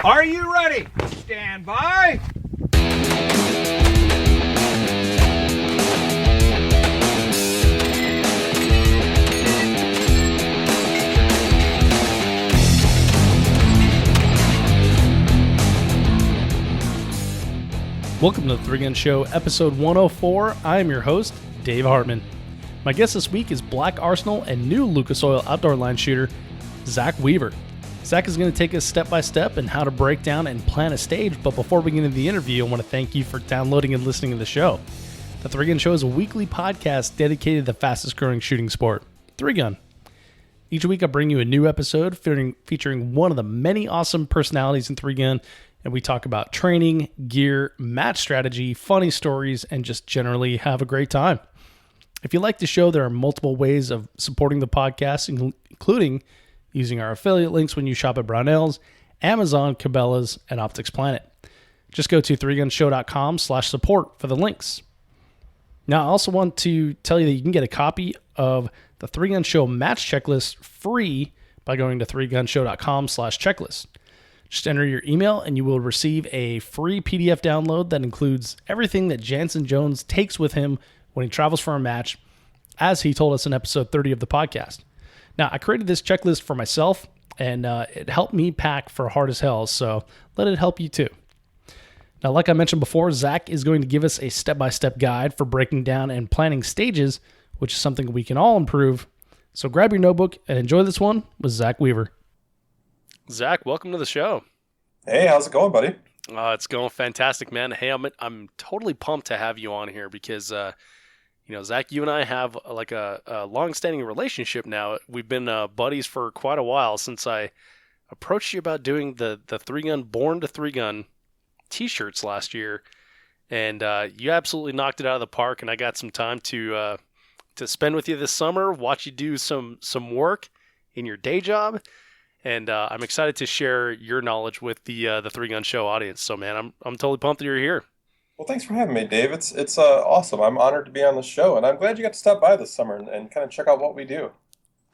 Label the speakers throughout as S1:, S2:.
S1: Are you ready? Stand by.
S2: Welcome to the Three Gun Show, episode 104. I am your host, Dave Hartman. My guest this week is Black Arsenal and new Lucas Oil outdoor line shooter, Zach Weaver. Zach is going to take us step by step in how to break down and plan a stage, but before we get into the interview, I want to thank you for downloading and listening to the show. The Three Gun Show is a weekly podcast dedicated to the fastest growing shooting sport, Three Gun. Each week I bring you a new episode featuring one of the many awesome personalities in Three Gun, and we talk about training, gear, match strategy, funny stories, and just generally have a great time. If you like the show, there are multiple ways of supporting the podcast, including using our affiliate links when you shop at Brownells, Amazon, Cabela's, and Optics Planet. Just go to threegunshow.com/support for the links. Now, I also want to tell you that you can get a copy of the Three Gun Show match checklist free by going to threegunshow.com/checklist. Just enter your email and you will receive a free PDF download that includes everything that Jansen Jones takes with him when he travels for a match, as he told us in episode 30 of the podcast. Now, I created this checklist for myself, and it helped me pack for hard as hell, so let it help you too. Now, like I mentioned before, Zach is going to give us a step-by-step guide for breaking down and planning stages, which is something we can all improve. So grab your notebook and enjoy this one with Zach Weaver. Zach, welcome to the show.
S3: Hey, how's it going, buddy?
S2: It's going fantastic, man. Hey, I'm totally pumped to have you on here because, Zach, you and I have like a long-standing relationship now. We've been buddies for quite a while since I approached you about doing the Three Gun Born to Three Gun t-shirts last year, and you absolutely knocked it out of the park. And I got some time to spend with you this summer, watch you do some work in your day job. And I'm excited to share your knowledge with the Three Gun Show audience. So, man, I'm totally pumped that you're here.
S3: Well, thanks for having me, Dave. It's awesome. I'm honored to be on the show, and I'm glad you got to stop by this summer and kind of check out what we do.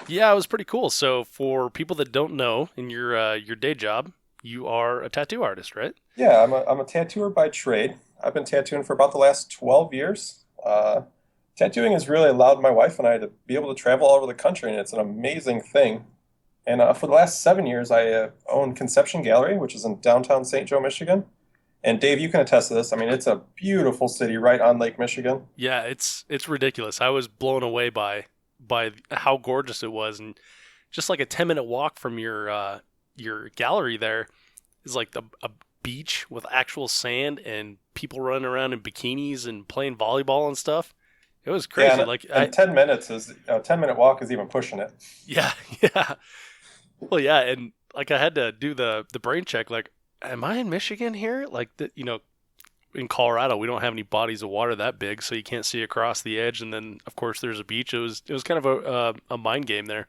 S2: Yeah, it was pretty cool. So, for people that don't know, in your day job, you are a tattoo artist, right?
S3: Yeah, I'm a tattooer by trade. I've been tattooing for about the last 12 years. Tattooing has really allowed my wife and I to be able to travel all over the country, and it's an amazing thing. And for the last 7 years, I own Conception Gallery, which is in downtown St. Joe, Michigan. And Dave, you can attest to this. I mean, it's a beautiful city right on Lake Michigan.
S2: Yeah, it's ridiculous. I was blown away by how gorgeous it was, and just like a 10-minute walk from your gallery there is like a beach with actual sand and people running around in bikinis and playing volleyball and stuff. It was crazy.
S3: Yeah, and 10 minutes is a 10-minute walk is even pushing it.
S2: Yeah. Well, yeah, and like I had to do the brain check. Like, am I in Michigan here? Like, in Colorado, we don't have any bodies of water that big, so you can't see across the edge. And then, of course, there's a beach. It was kind of a mind game there.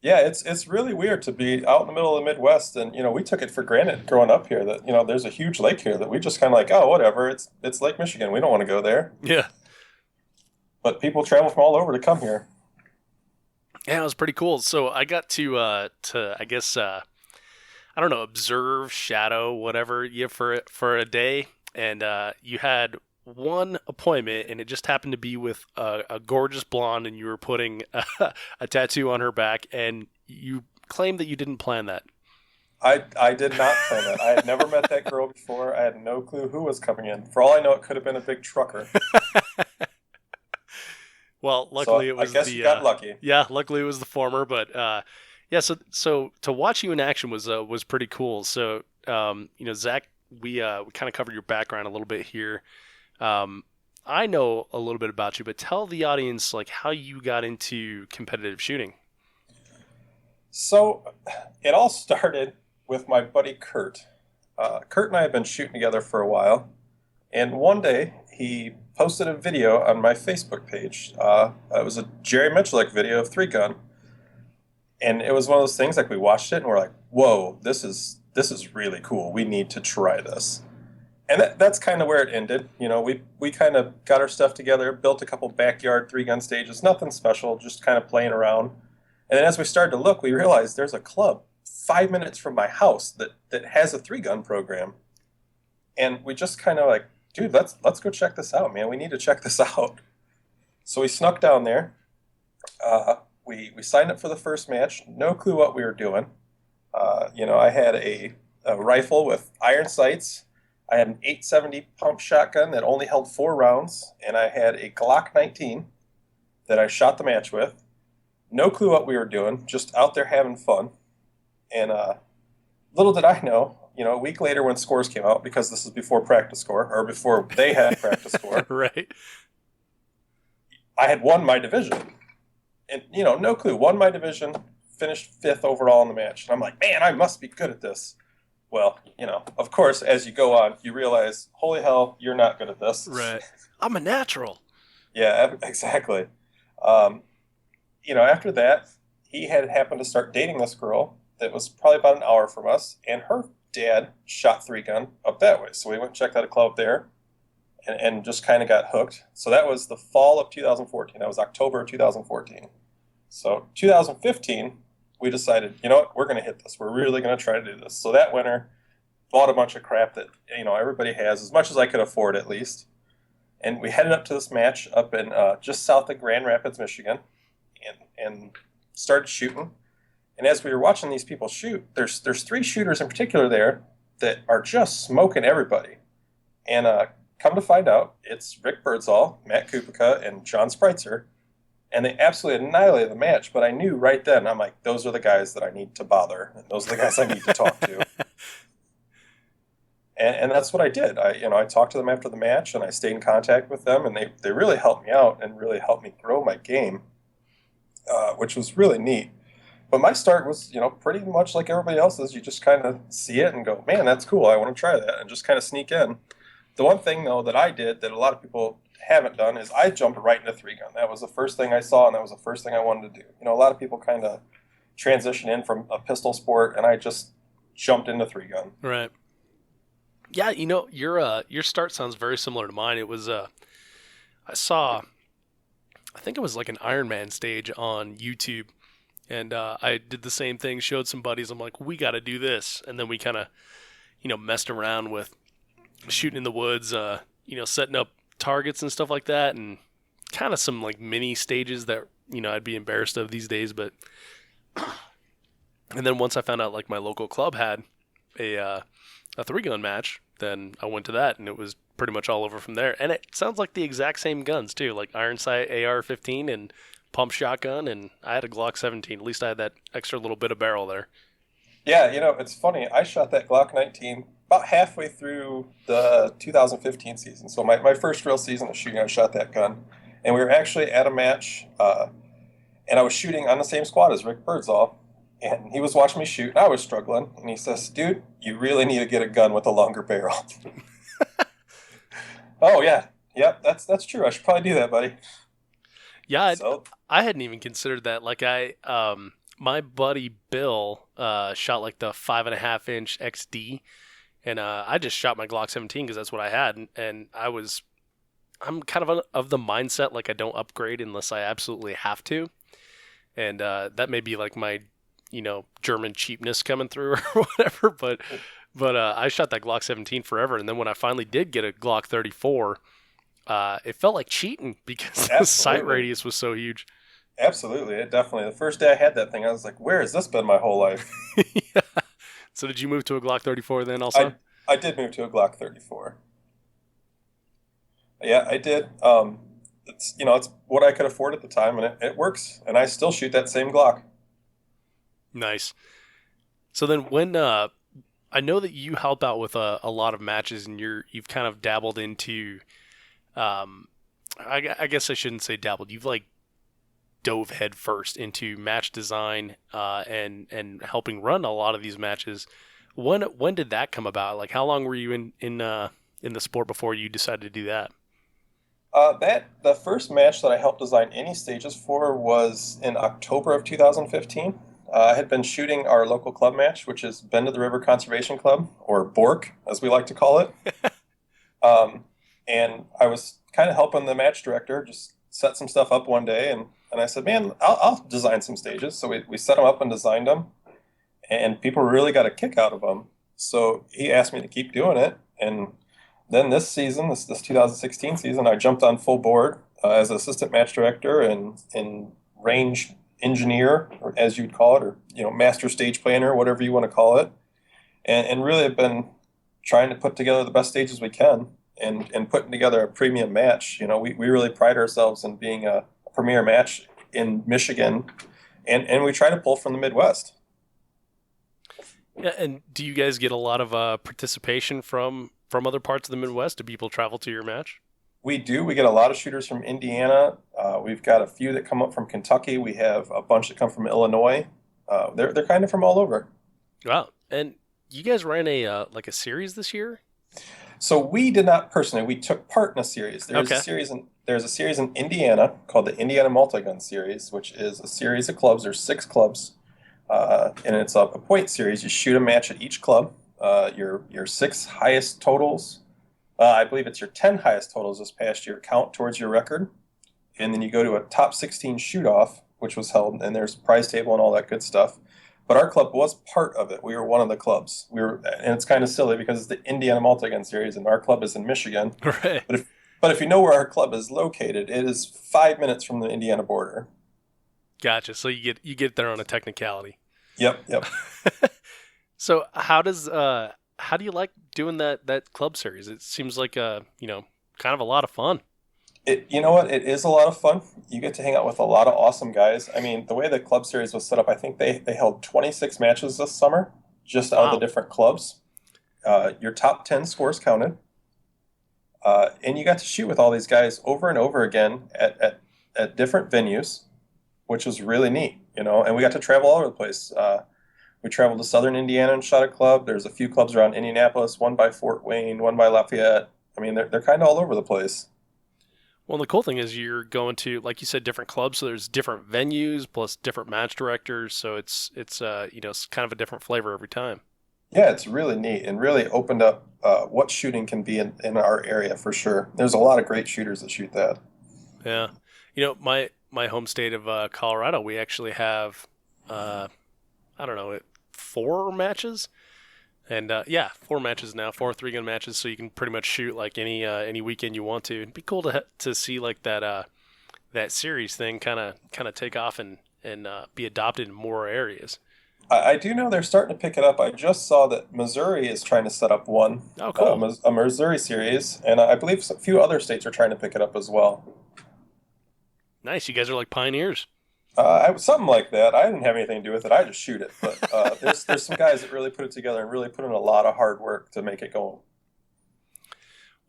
S3: Yeah, it's really weird to be out in the middle of the Midwest, and we took it for granted growing up here that there's a huge lake here that we just kind of like, oh, whatever, it's Lake Michigan. We don't want to go there.
S2: Yeah.
S3: But people travel from all over to come here.
S2: Yeah, it was pretty cool. So I got to I guess I don't know, observe, shadow, whatever you for a day, and you had one appointment, and it just happened to be with a gorgeous blonde, and you were putting a tattoo on her back, and you claimed that you didn't plan that.
S3: I did not plan that. I had never met that girl before. I had no clue who was coming in. For all I know, it could have been a big trucker.
S2: Well, luckily it was
S3: I guess you got lucky.
S2: Yeah, luckily it was the former, but yeah. So to watch you in action was pretty cool. So Zach, we kind of covered your background a little bit here. I know a little bit about you, but tell the audience like how you got into competitive shooting.
S3: So it all started with my buddy Kurt. Kurt and I have been shooting together for a while, and one day he posted a video on my Facebook page. It was a Jerry Miculek video of Three Gun, and it was one of those things like we watched it and we're like, "Whoa, this is really cool. We need to try this." And that's kind of where it ended. We kind of got our stuff together, built a couple backyard three-gun stages, nothing special, just kind of playing around. And then as we started to look, we realized there's a club 5 minutes from my house that has a 3-gun program. And we just kind of like, dude, let's go check this out, man. We need to check this out. So we snuck down there. We signed up for the first match. No clue what we were doing. I had a rifle with iron sights. I had an 870 pump shotgun that only held 4 rounds, and I had a Glock 19 that I shot the match with. No clue what we were doing, just out there having fun. And little did I know, a week later when scores came out, because this is before practice score, or before they had practice score,
S2: Right.
S3: I had won my division. And, no clue. Won my division, finished 5th overall in the match. And I'm like, man, I must be good at this. Well, of course, as you go on, you realize, holy hell, you're not good at this.
S2: Right. I'm a natural.
S3: Yeah, exactly. After that, he had happened to start dating this girl that was probably about an hour from us, and her dad shot 3-gun up that way. So we went and checked out a club there and just kind of got hooked. So that was the fall of 2014. That was October of 2014. So 2015, we decided, we're going to hit this. We're really going to try to do this. So that winter, bought a bunch of crap that, everybody has, as much as I could afford at least. And we headed up to this match up in just south of Grand Rapids, Michigan, and started shooting. And as we were watching these people shoot, there's 3 shooters in particular there that are just smoking everybody. And come to find out, it's Rick Birdsall, Matt Kupica, and John Spreitzer. And they absolutely annihilated the match, but I knew right then, I'm like, those are the guys that I need to bother, and those are the guys I need to talk to. And that's what I did. I talked to them after the match, and I stayed in contact with them, and they really helped me out and really helped me grow my game, which was really neat. But my start was, pretty much like everybody else's. You just kind of see it and go, man, that's cool. I want to try that, and just kind of sneak in. The one thing, though, that I did that a lot of people haven't done is I jumped right into 3-gun. That was the first thing I saw, and that was the first thing I wanted to do. A lot of people kind of transition in from a pistol sport, and I just jumped into 3-gun.
S2: Right. Yeah, your start sounds very similar to mine. It was I think it was like an Iron Man stage on YouTube, and I did the same thing. Showed some buddies. I'm like, we got to do this, and then we kind of, messed around with shooting in the woods, setting up targets and stuff like that, and kind of some like mini stages that I'd be embarrassed of these days. But and then once I found out like my local club had a 3-gun match, then I went to that, and it was pretty much all over from there. And it sounds like the exact same guns too, like iron sight AR-15 and pump shotgun, and I had a Glock 17. At least I had that extra little bit of barrel there.
S3: Yeah, it's funny. I shot that Glock 19 about halfway through the 2015 season. So my first real season of shooting, I shot that gun. And we were actually at a match, and I was shooting on the same squad as Rick Birdsall. And he was watching me shoot, and I was struggling. And he says, dude, you really need to get a gun with a longer barrel. Oh, yeah. Yep, that's true. I should probably do that, buddy.
S2: Yeah, I hadn't even considered that. Like my buddy Bill shot like the 5.5-inch XD, and I just shot my Glock 17 because that's what I had, and I'm kind of the mindset like I don't upgrade unless I absolutely have to, and that may be like my German cheapness coming through or whatever, but I shot that Glock 17 forever, and then when I finally did get a Glock 34, it felt like cheating because the sight radius was so huge.
S3: Absolutely, it definitely. The first day I had that thing, I was like, where has this been my whole life?
S2: Yeah. So did you move to a Glock 34 then also?
S3: I did move to a Glock 34. Yeah, I did. It's what I could afford at the time, and it works, and I still shoot that same Glock.
S2: Nice. So then when I know that you help out with a lot of matches, and you've kind of dabbled into I guess I shouldn't say dabbled. You've like dove head first into match design and helping run a lot of these matches. When did that come about? Like, how long were you in the sport before you decided to do that?
S3: The first match that I helped design any stages for was in October of 2015. I had been shooting our local club match, which is Bend of the River Conservation Club, or BORC, as we like to call it. And I was kind of helping the match director just set some stuff up one day, and I said, man, I'll design some stages. So we set them up and designed them. and people really got a kick out of them. So he asked me to keep doing it, and then this season, this 2016 season, I jumped on full board as assistant match director and range engineer, or as you'd call it, or master stage planner, whatever you want to call it, and really have been trying to put together the best stages we can and putting together a premium match. We really pride ourselves in being a premier match in Michigan, and we try to pull from the Midwest.
S4: Yeah, and do you guys get a lot of participation from other parts of the Midwest? Do people travel to your match?
S3: We do. We get a lot of shooters from Indiana. We've got a few that come up from Kentucky. We have a bunch that come from Illinois. They're kind of from all over.
S4: Wow. And you guys ran a series this year?
S3: So we did not personally. We took part in a series. There's a series in Indiana called the Indiana Multi-Gun Series, which is a series of clubs. There's 6 clubs, and it's a point series. You shoot a match at each club. Your 6 highest totals, I believe it's your 10 highest totals this past year, count towards your record. And then you go to a top 16 shoot-off, which was held, and there's a prize table and all that good stuff. But our club was part of it. We were one of the clubs. And it's kind of silly because it's the Indiana Multi-Gun Series, and our club is in Michigan.
S4: Right.
S3: But if you know where our club is located, it is 5 minutes from the Indiana border.
S4: Gotcha. So you get there on a technicality.
S3: Yep.
S4: So how do you doing that club series? It seems like kind of a lot of fun.
S3: You know what? It is a lot of fun. You get to hang out with a lot of awesome guys. I mean, the way the club series was set up, I think they held 26 matches this summer, just out of the different clubs. Your top 10 scores counted. And you got to shoot with all these guys over and over again at different venues, which was really neat, and we got to travel all over the place. We traveled to Southern Indiana and shot a club. There's a few clubs around Indianapolis, one by Fort Wayne, one by Lafayette. I mean, they're kind of all over the place.
S4: Well, the cool thing is you're going to, like you said, different clubs, so there's different venues plus different match directors, so it's kind of a different flavor every time.
S3: Yeah, it's really neat and really opened up what shooting can be in our area for sure. There's a lot of great shooters that shoot that.
S4: Yeah. My home state of Colorado, we actually have, 4 matches. And 4 matches now, 4 3-gun matches, so you can pretty much shoot like any weekend you want to. It'd be cool to see like that series thing kind of take off and be adopted in more areas.
S3: I do know they're starting to pick it up. I just saw that Missouri is trying to set up one.
S4: Oh, cool.
S3: A Missouri series, and I believe a few other states are trying to pick it up as well.
S4: Nice, you guys are like pioneers.
S3: Something like that. I didn't have anything to do with it. I just shoot it. But there's some guys that really put it together and really put in a lot of hard work to make it go.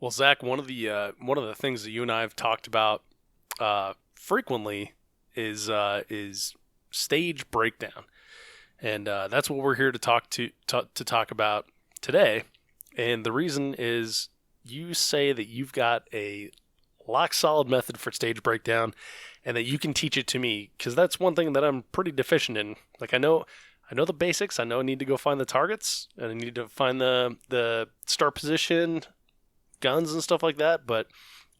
S4: Well, Zach, one of the things that you and I have talked about frequently is stage breakdown, and that's what we're here to talk about today. And the reason is you say that you've got a lock solid method for stage breakdown, and that you can teach it to me, because that's one thing that I'm pretty deficient in. Like I know the basics. I know I need to go find the targets, and I need to find the start position, guns and stuff like that. But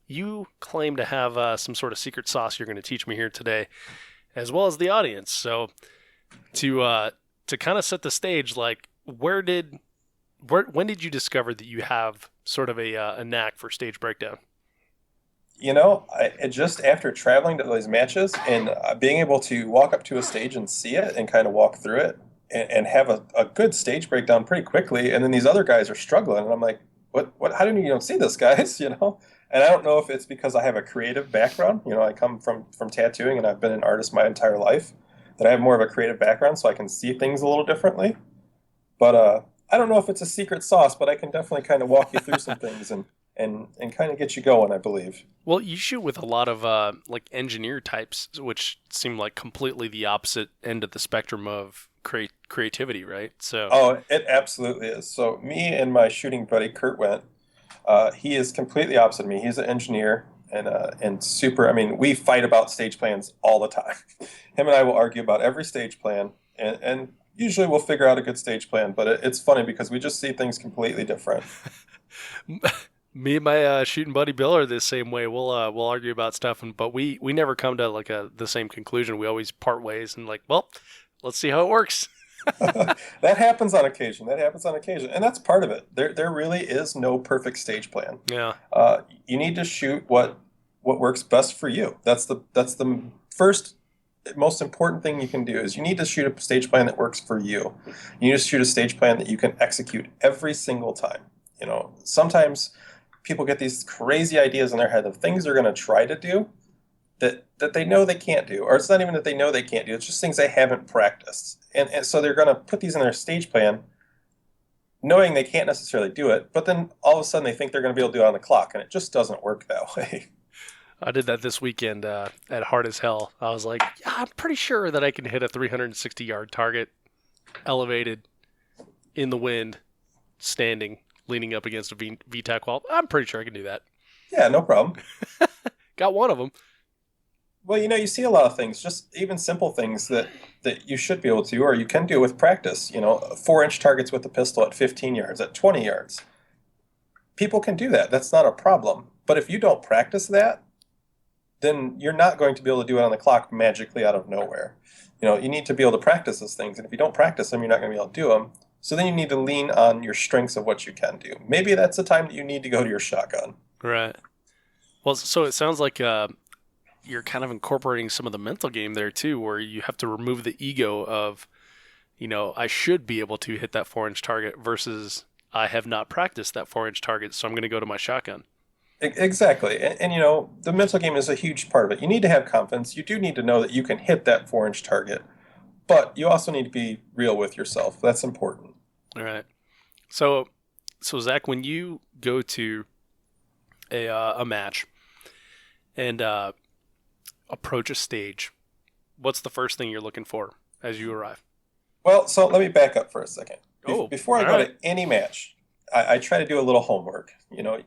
S4: you claim to have some sort of secret sauce you're going to teach me here today, as well as the audience. So to kind of set the stage, like when did you discover that you have sort of a knack for stage breakdown?
S3: Just after traveling to those matches and being able to walk up to a stage and see it and kind of walk through it and have a good stage breakdown pretty quickly. And then these other guys are struggling. And I'm like, what, how do you don't see this, guys? And I don't know if it's because I have a creative background. I come from tattooing and I've been an artist my entire life, that I have more of a creative background so I can see things a little differently. But I don't know if it's a secret sauce, but I can definitely kind of walk you through some things and kind of get you going, I believe.
S4: Well, you shoot with a lot of like engineer types, which seem like completely the opposite end of the spectrum of creativity, right? So.
S3: Oh, it absolutely is. So me and my shooting buddy Kurt Wendt, he is completely opposite of me. He's an engineer and super. I mean, we fight about stage plans all the time. Him and I will argue about every stage plan, and usually we'll figure out a good stage plan. But it's funny because we just see things completely different.
S4: Me and my shooting buddy Bill are the same way. We'll argue about stuff, but we never come to like the same conclusion. We always part ways and like, well, let's see how it works.
S3: That happens on occasion. That happens on occasion, and that's part of it. There really is no perfect stage plan.
S4: Yeah.
S3: You need to shoot what works best for you. That's the first most important thing you can do is you need to shoot a stage plan that works for you. You need to shoot a stage plan that you can execute every single time. Sometimes people get these crazy ideas in their head of things they're going to try to do that they know they can't do, or it's not even that they know they can't do. It's just things they haven't practiced, and so they're going to put these in their stage plan, knowing they can't necessarily do it. But then all of a sudden they think they're going to be able to do it on the clock, and it just doesn't work that way.
S4: I did that this weekend at Hard as Hell. I was like, yeah, I'm pretty sure that I can hit a 360-yard target, elevated, in the wind, standing, leaning up against a VTAC wall. I'm pretty sure I can do that.
S3: Yeah, no problem.
S4: Got one of them.
S3: Well, you see a lot of things, just even simple things that you should be able to, or you can do with practice. 4-inch targets with the pistol at 15 yards, at 20 yards. People can do that. That's not a problem. But if you don't practice that, then you're not going to be able to do it on the clock magically out of nowhere. You need to be able to practice those things. And if you don't practice them, you're not going to be able to do them. So then you need to lean on your strengths of what you can do. Maybe that's the time that you need to go to your shotgun.
S4: Right. Well, so it sounds like you're kind of incorporating some of the mental game there too, where you have to remove the ego of, I should be able to hit that 4-inch target versus I have not practiced that 4-inch target, so I'm going to go to my shotgun.
S3: Exactly. And the mental game is a huge part of it. You need to have confidence. You do need to know that you can hit that 4-inch target, but you also need to be real with yourself. That's important.
S4: All right. So Zach, when you go to a match and approach a stage, what's the first thing you're looking for as you arrive?
S3: Well, so let me back up for a second.
S4: Oh,
S3: Before I go to any match, I try to do a little homework.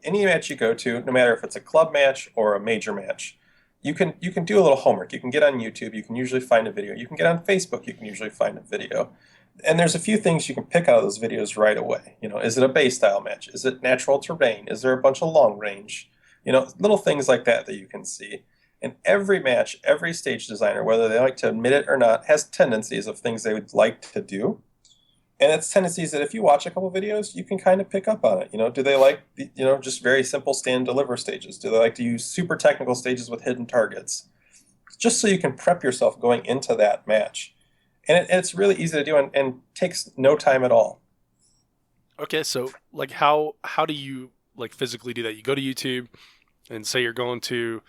S3: Any match you go to, no matter if it's a club match or a major match, you can do a little homework. You can get on YouTube. You can usually find a video. You can get on Facebook. You can usually find a video. And there's a few things you can pick out of those videos right away. Is it a base style match? Is it natural terrain? Is there a bunch of long range? Little things like that you can see. And every match, every stage designer, whether they like to admit it or not, has tendencies of things they would like to do. And it's tendencies that if you watch a couple videos, you can kind of pick up on it. Do they like, just very simple stand deliver stages? Do they like to use super technical stages with hidden targets? Just so you can prep yourself going into that match. And it's really easy to do and takes no time at all.
S4: Okay, so how do you physically do that? You go to YouTube and say you're going to,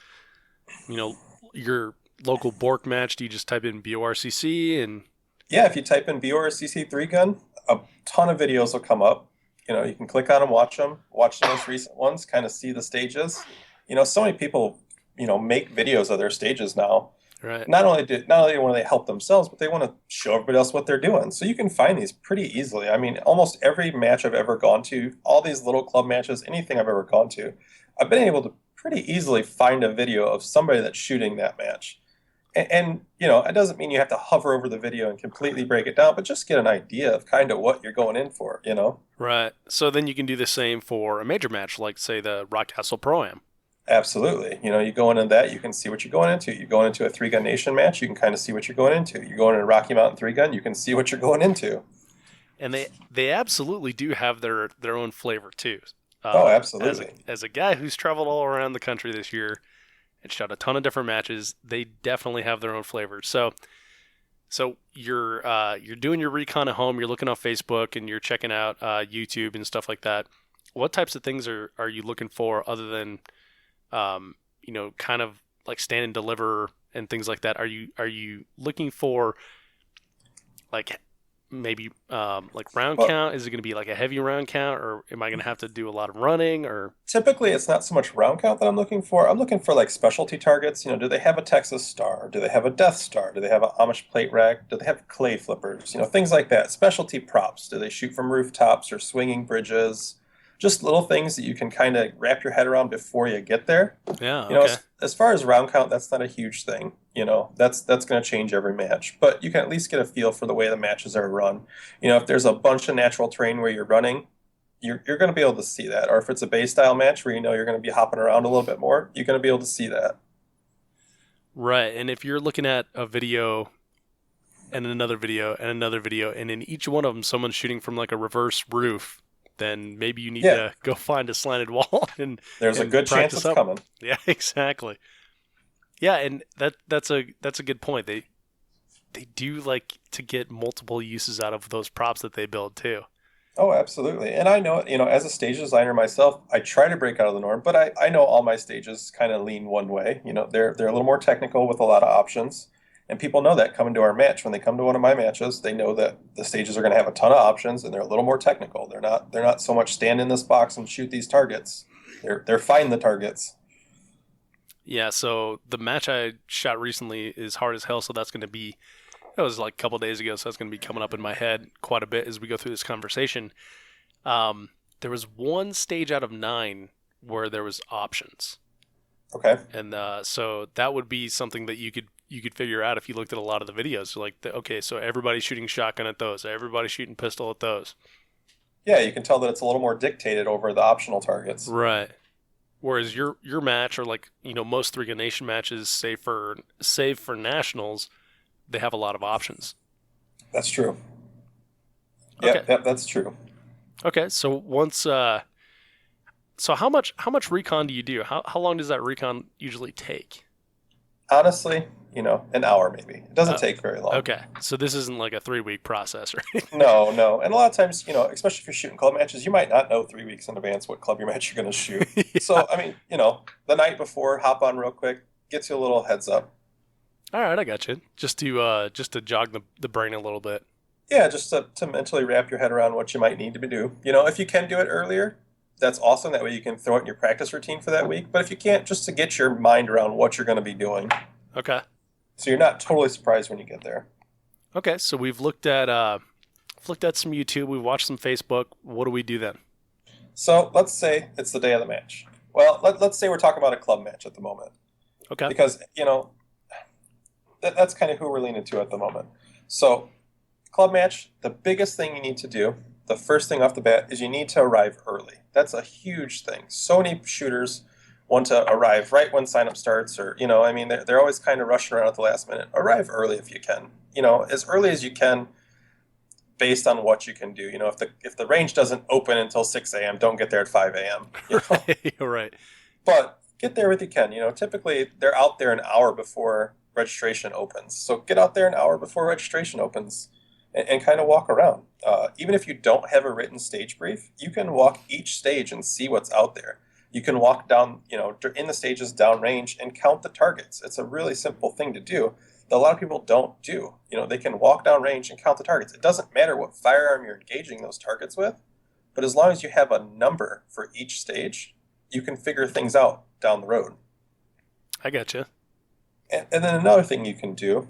S4: your local Bork match. Do you just type in BORCC and...
S3: Yeah, if you type in BORCC 3-gun, a ton of videos will come up. You can click on them, watch the most recent ones, kind of see the stages. So many people, make videos of their stages now.
S4: Right.
S3: Not only want they help themselves, but they want to show everybody else what they're doing. So you can find these pretty easily. I mean, almost every match I've ever gone to, all these little club matches, anything I've ever gone to, I've been able to pretty easily find a video of somebody that's shooting that match. And it doesn't mean you have to hover over the video and completely break it down, but just get an idea of kind of what you're going in for,
S4: Right. So then you can do the same for a major match, like, say, the Rockcastle Pro-Am.
S3: Absolutely. You go into that, you can see what you're going into. You go into a 3-gun nation match, you can kind of see what you're going into. You go into a Rocky Mountain 3-gun, you can see what you're going into.
S4: And they absolutely do have their own flavor, too.
S3: Oh, absolutely.
S4: As a guy who's traveled all around the country this year and shot a ton of different matches, they definitely have their own flavor. So you're doing your recon at home, you're looking on Facebook, and you're checking out YouTube and stuff like that. What types of things are you looking for other than, kind of like stand and deliver and things like that? Are you looking for maybe round count? Is it going to be like a heavy round count, or am I going to have to do a lot of running? Or
S3: typically it's not so much round count that I'm looking for. I'm looking for specialty targets. Do they have a Texas Star? Do they have a Death Star? Do they have an Amish plate rack? Do they have clay flippers? Things like that. Specialty props. Do they shoot from rooftops or swinging bridges? Just little things that you can kind of wrap your head around before you get there.
S4: Yeah. Okay.
S3: As far as round count, that's not a huge thing. That's going to change every match, but you can at least get a feel for the way the matches are run. If there's a bunch of natural terrain where you're running, you're going to be able to see that. Or if it's a base style match where you're going to be hopping around a little bit more, you're going to be able to see that.
S4: Right. And if you're looking at a video and another video and another video, and in each one of them, someone's shooting from like a reverse roof. Then maybe you need to go find a slanted wall and
S3: there's a good chance it's coming.
S4: Yeah, exactly. Yeah, and that's a good point. They do like to get multiple uses out of those props that they build too.
S3: Oh, absolutely. And I know, as a stage designer myself, I try to break out of the norm, but I know all my stages kind of lean one way. They're a little more technical with a lot of options. And people know that coming to our match. When they come to one of my matches, they know that the stages are going to have a ton of options and they're a little more technical. They're not so much stand in this box and shoot these targets. They're find the targets.
S4: Yeah, so the match I shot recently is Hard as Hell, so that's going to be, that was like a couple days ago, so that's going to be coming up in my head quite a bit as we go through this conversation. There was one stage out of 9 where there was options.
S3: Okay.
S4: And so that would be something that you could figure out if you looked at a lot of the videos. Like, okay, so everybody's shooting shotgun at those, everybody's shooting pistol at those.
S3: Yeah, you can tell that it's a little more dictated over the optional targets.
S4: Right. Whereas your match, or like, most 3 Gun Nation matches, save for nationals, they have a lot of options.
S3: That's true.
S4: Okay.
S3: Yep, that's true.
S4: Okay, so once so how much recon do you do? How long does that recon usually take?
S3: Honestly, an hour maybe. It doesn't take very long.
S4: Okay, so this isn't like a 3-week process, right?
S3: No. And a lot of times, especially if you're shooting club matches, you might not know 3 weeks in advance what club your match you're going to shoot. Yeah. So, I mean, the night before, hop on real quick, gets you a little heads up.
S4: All right, I got you. Just to jog the brain a little bit.
S3: Yeah, just to mentally wrap your head around what you might need to do. If you can do it earlier, that's awesome. That way you can throw it in your practice routine for that week. But if you can't, just to get your mind around what you're going to be doing.
S4: Okay.
S3: So you're not totally surprised when you get there.
S4: Okay, so we've looked at some YouTube, we've watched some Facebook. What do we do then?
S3: So let's say it's the day of the match. Well, let's say we're talking about a club match at the moment.
S4: Okay.
S3: Because, that's kind of who we're leaning to at the moment. So club match, the biggest thing you need to do, the first thing off the bat, is you need to arrive early. That's a huge thing. So many shooters want to arrive right when sign-up starts, or, they're always kind of rushing around at the last minute. Arrive early if you can. As early as you can, based on what you can do. If the range doesn't open until 6 a.m., don't get there at 5 a.m.
S4: Right.
S3: But get there if you can. Typically they're out there an hour before registration opens. So get out there an hour before registration opens and kind of walk around. Even if you don't have a written stage brief, you can walk each stage and see what's out there. You can walk down, in the stages downrange and count the targets. It's a really simple thing to do that a lot of people don't do. They can walk downrange and count the targets. It doesn't matter what firearm you're engaging those targets with, but as long as you have a number for each stage, you can figure things out down the road.
S4: I gotcha.
S3: And then another thing you can do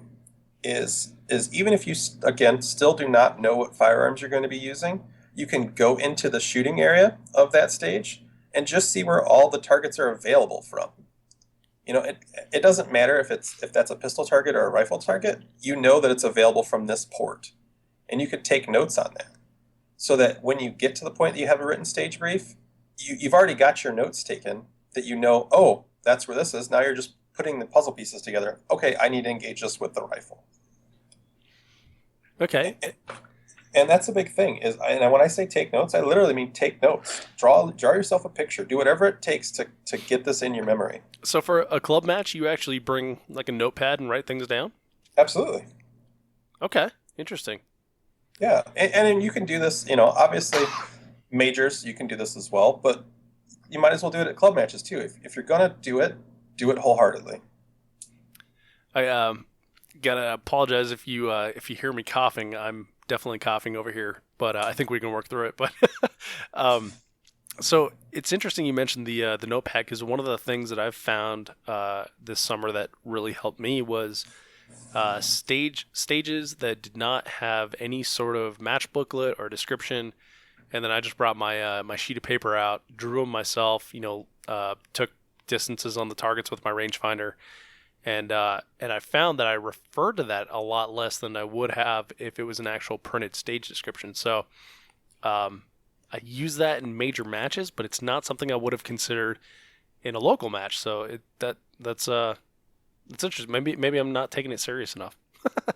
S3: is even if you, again, still do not know what firearms you're going to be using, you can go into the shooting area of that stage and just see where all the targets are available from. It doesn't matter if that's a pistol target or a rifle target. You know that it's available from this port, and you could take notes on that, so that when you get to the point that you have a written stage brief, you've already got your notes taken. That oh, that's where this is. Now you're just putting the puzzle pieces together. Okay, I need to engage this with the rifle.
S4: Okay.
S3: And that's a big thing. And when I say take notes, I literally mean take notes. Draw yourself a picture. Do whatever it takes to get this in your memory.
S4: So for a club match, you actually bring like a notepad and write things down?
S3: Absolutely.
S4: Okay. Interesting.
S3: Yeah. And you can do this, obviously majors, you can do this as well, but you might as well do it at club matches too. If you're going to do it wholeheartedly.
S4: I gotta apologize if you hear me coughing. I'm definitely coughing over here, but I think we can work through it. But so it's interesting you mentioned the notepad, because one of the things that I've found this summer that really helped me was stages that did not have any sort of match booklet or description, and then I just brought my my sheet of paper out, drew them myself, took distances on the targets with my rangefinder. And I found that I referred to that a lot less than I would have if it was an actual printed stage description. So I use that in major matches, but it's not something I would have considered in a local match. So that's interesting. Maybe I'm not taking it serious enough.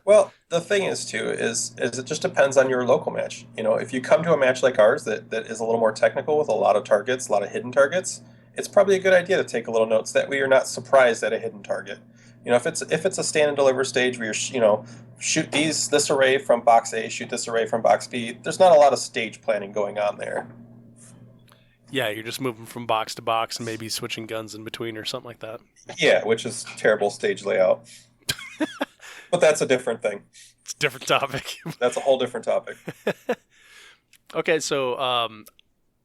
S3: Well, the thing is too is it just depends on your local match. You know, if you come to a match like ours that is a little more technical with a lot of targets, a lot of hidden targets, it's probably a good idea to take a little notes that way you're not surprised at a hidden target. You know, if it's a stand and deliver stage where shoot this array from box A, shoot this array from box B. There's not a lot of stage planning going on there.
S4: Yeah, you're just moving from box to box and maybe switching guns in between or something like that.
S3: Yeah, which is terrible stage layout. But that's a different thing.
S4: It's a different topic.
S3: That's a whole different topic.
S4: Okay, so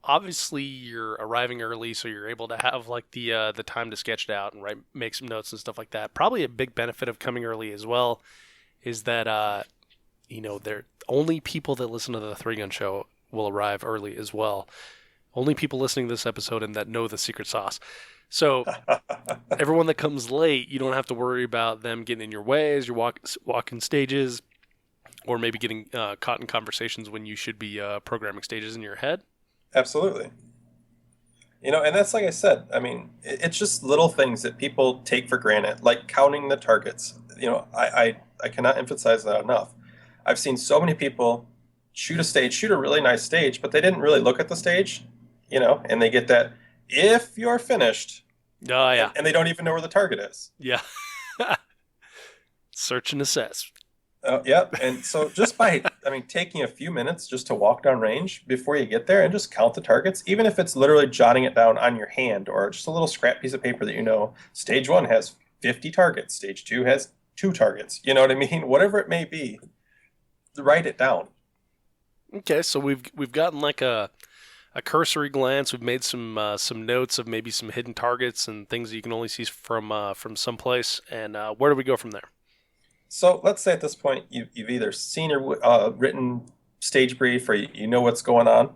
S4: obviously you're arriving early, so you're able to have like the time to sketch it out and make some notes and stuff like that. Probably a big benefit of coming early as well is that they're only people that listen to the Three Gun Show will arrive early as well. Only people listening to this episode and that know the secret sauce. So everyone that comes late, you don't have to worry about them getting in your way as you're walking stages, or maybe getting caught in conversations when you should be programming stages in your head.
S3: Absolutely. You know, and that's like I said, I mean, it's just little things that people take for granted, like counting the targets. You know, I cannot emphasize that enough. I've seen so many people shoot a really nice stage, but they didn't really look at the stage, you know, and they get that, if you're finished,
S4: Oh, yeah.
S3: and they don't even know where the target is.
S4: Yeah. Search and assess.
S3: Yeah, and so just by, taking a few minutes just to walk down range before you get there and just count the targets, even if it's literally jotting it down on your hand or just a little scrap piece of paper that you know, stage 1 has 50 targets, stage 2 has 2 targets, you know what I mean? Whatever it may be, write it down.
S4: Okay, so we've gotten like a cursory glance. We've made some notes of maybe some hidden targets and things that you can only see from someplace. And where do we go from there?
S3: So let's say at this point you've either seen your written stage brief or you know what's going on.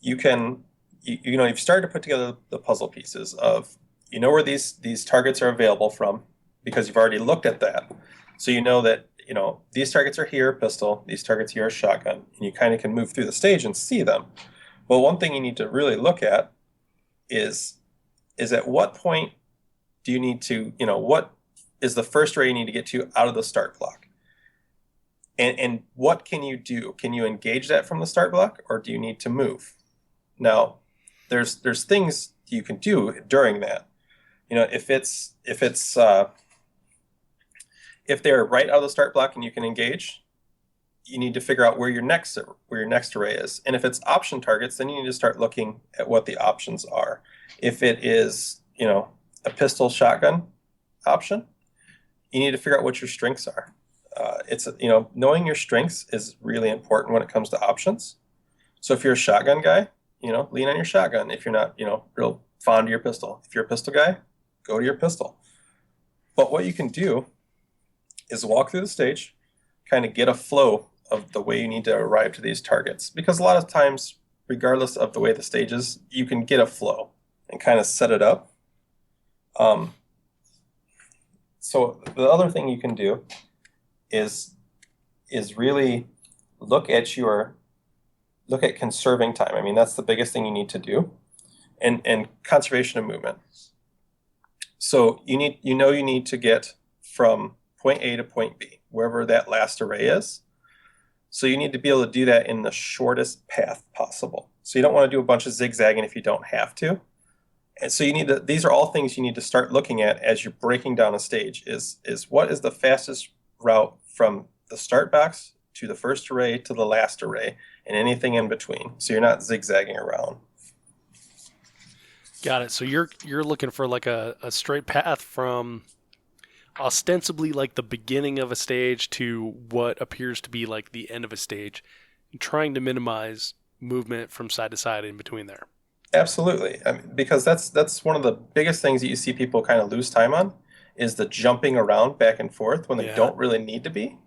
S3: You've started to put together the puzzle pieces of where these targets are available from because you've already looked at that. So you know that these targets are here, pistol. These targets here are shotgun, and you kind of can move through the stage and see them. Well, one thing you need to really look at is at what point do you need to, what is the first array you need to get to out of the start block? And what can you do? Can you engage that from the start block, or do you need to move? Now, there's things you can do during that. If they're right out of the start block and you can engage, you need to figure out where your next array is. And if it's option targets, then you need to start looking at what the options are. If it is, a pistol shotgun option, you need to figure out what your strengths are. Knowing your strengths is really important when it comes to options. So if you're a shotgun guy, lean on your shotgun. If you're not, real fond of your pistol. If you're a pistol guy, go to your pistol. But what you can do is walk through the stage, kind of get a flow of the way you need to arrive to these targets. Because a lot of times, regardless of the way the stage is, you can get a flow and kind of set it up. So the other thing you can do is really look at conserving time. I mean, that's the biggest thing you need to do, and conservation of movement. So you need to get from point A to point B, wherever that last array is. So you need to be able to do that in the shortest path possible. So you don't want to do a bunch of zigzagging if you don't have to. And so these are all things you need to start looking at as you're breaking down a stage is what is the fastest route from the start box to the first array to the last array and anything in between. So you're not zigzagging around.
S4: Got it. So you're looking for like a straight path from ostensibly like the beginning of a stage to what appears to be like the end of a stage, and trying to minimize movement from side to side in between there.
S3: Absolutely. Because that's one of the biggest things that you see people kind of lose time on is the jumping around back and forth when they don't really need to be.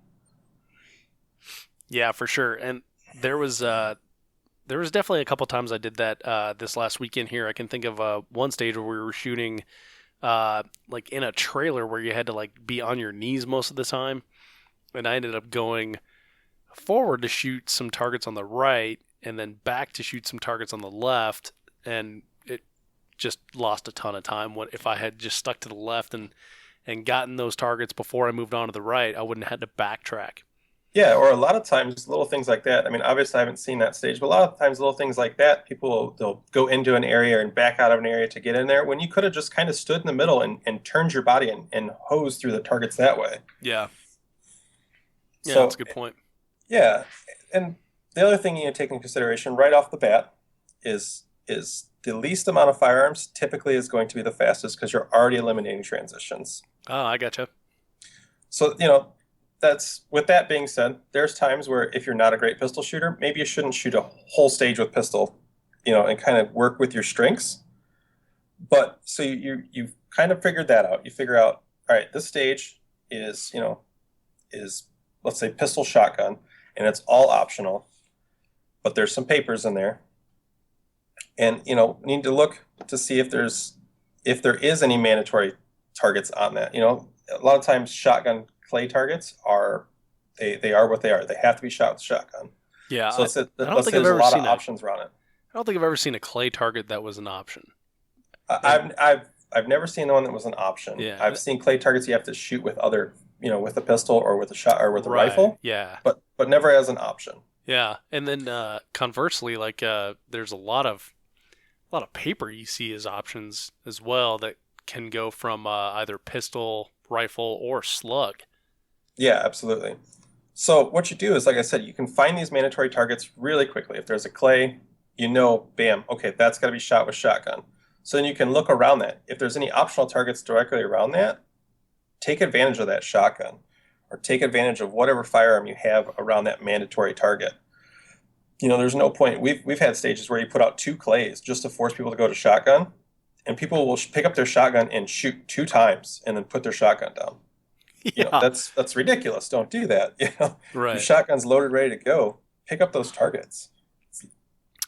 S4: Yeah, for sure. And there was definitely a couple times I did that this last weekend here. I can think of one stage where we were shooting like in a trailer where you had to like be on your knees most of the time. And I ended up going forward to shoot some targets on the right and then back to shoot some targets on the left. And it just lost a ton of time. What if I had just stuck to the left and and gotten those targets before I moved on to the right, I wouldn't have had to backtrack.
S3: Yeah, or a lot of times little things like that. I mean, obviously I haven't seen that stage, but a lot of times little things like that, they'll go into an area and back out of an area to get in there when you could have just kind of stood in the middle and turned your body and hosed through the targets that way.
S4: Yeah. Yeah,
S3: So,
S4: that's a good point.
S3: yeah, and the other thing you need to take into consideration right off the bat is the least amount of firearms typically is going to be the fastest because you're already eliminating transitions.
S4: Oh, I gotcha.
S3: So, with that being said, there's times where if you're not a great pistol shooter, maybe you shouldn't shoot a whole stage with pistol, and kind of work with your strengths. But so you've kind of figured that out. You figure out, all right, this stage is let's say pistol shotgun, and it's all optional, but there's some papers in there. And, need to look to see if there is any mandatory targets on that. A lot of times shotgun clay targets they are what they are. They have to be shot with shotgun.
S4: Yeah.
S3: So
S4: I don't
S3: let's
S4: think
S3: say
S4: I've
S3: there's a
S4: ever
S3: lot
S4: seen
S3: of
S4: it.
S3: options around it.
S4: I don't think I've ever seen a clay target that was an option.
S3: I've never seen the one that was an option.
S4: Yeah.
S3: I've seen clay targets you have to shoot with other, with a pistol or with a shot or with a
S4: Right.
S3: rifle,
S4: Yeah.
S3: but never as an option.
S4: Yeah. And then conversely, like there's a lot of paper you see as options as well that can go from either pistol, rifle, or slug.
S3: Yeah, absolutely. So what you do is, like I said, you can find these mandatory targets really quickly. If there's a clay, bam, okay, that's got to be shot with shotgun. So then you can look around that. If there's any optional targets directly around that, take advantage of that shotgun or take advantage of whatever firearm you have around that mandatory target. There's no point. We've had stages where you put out 2 clays just to force people to go to shotgun, and people will pick up their shotgun and shoot 2 times and then put their shotgun down.
S4: Yeah.
S3: That's ridiculous. Don't do that.
S4: Right.
S3: Your shotgun's loaded, ready to go. Pick up those targets.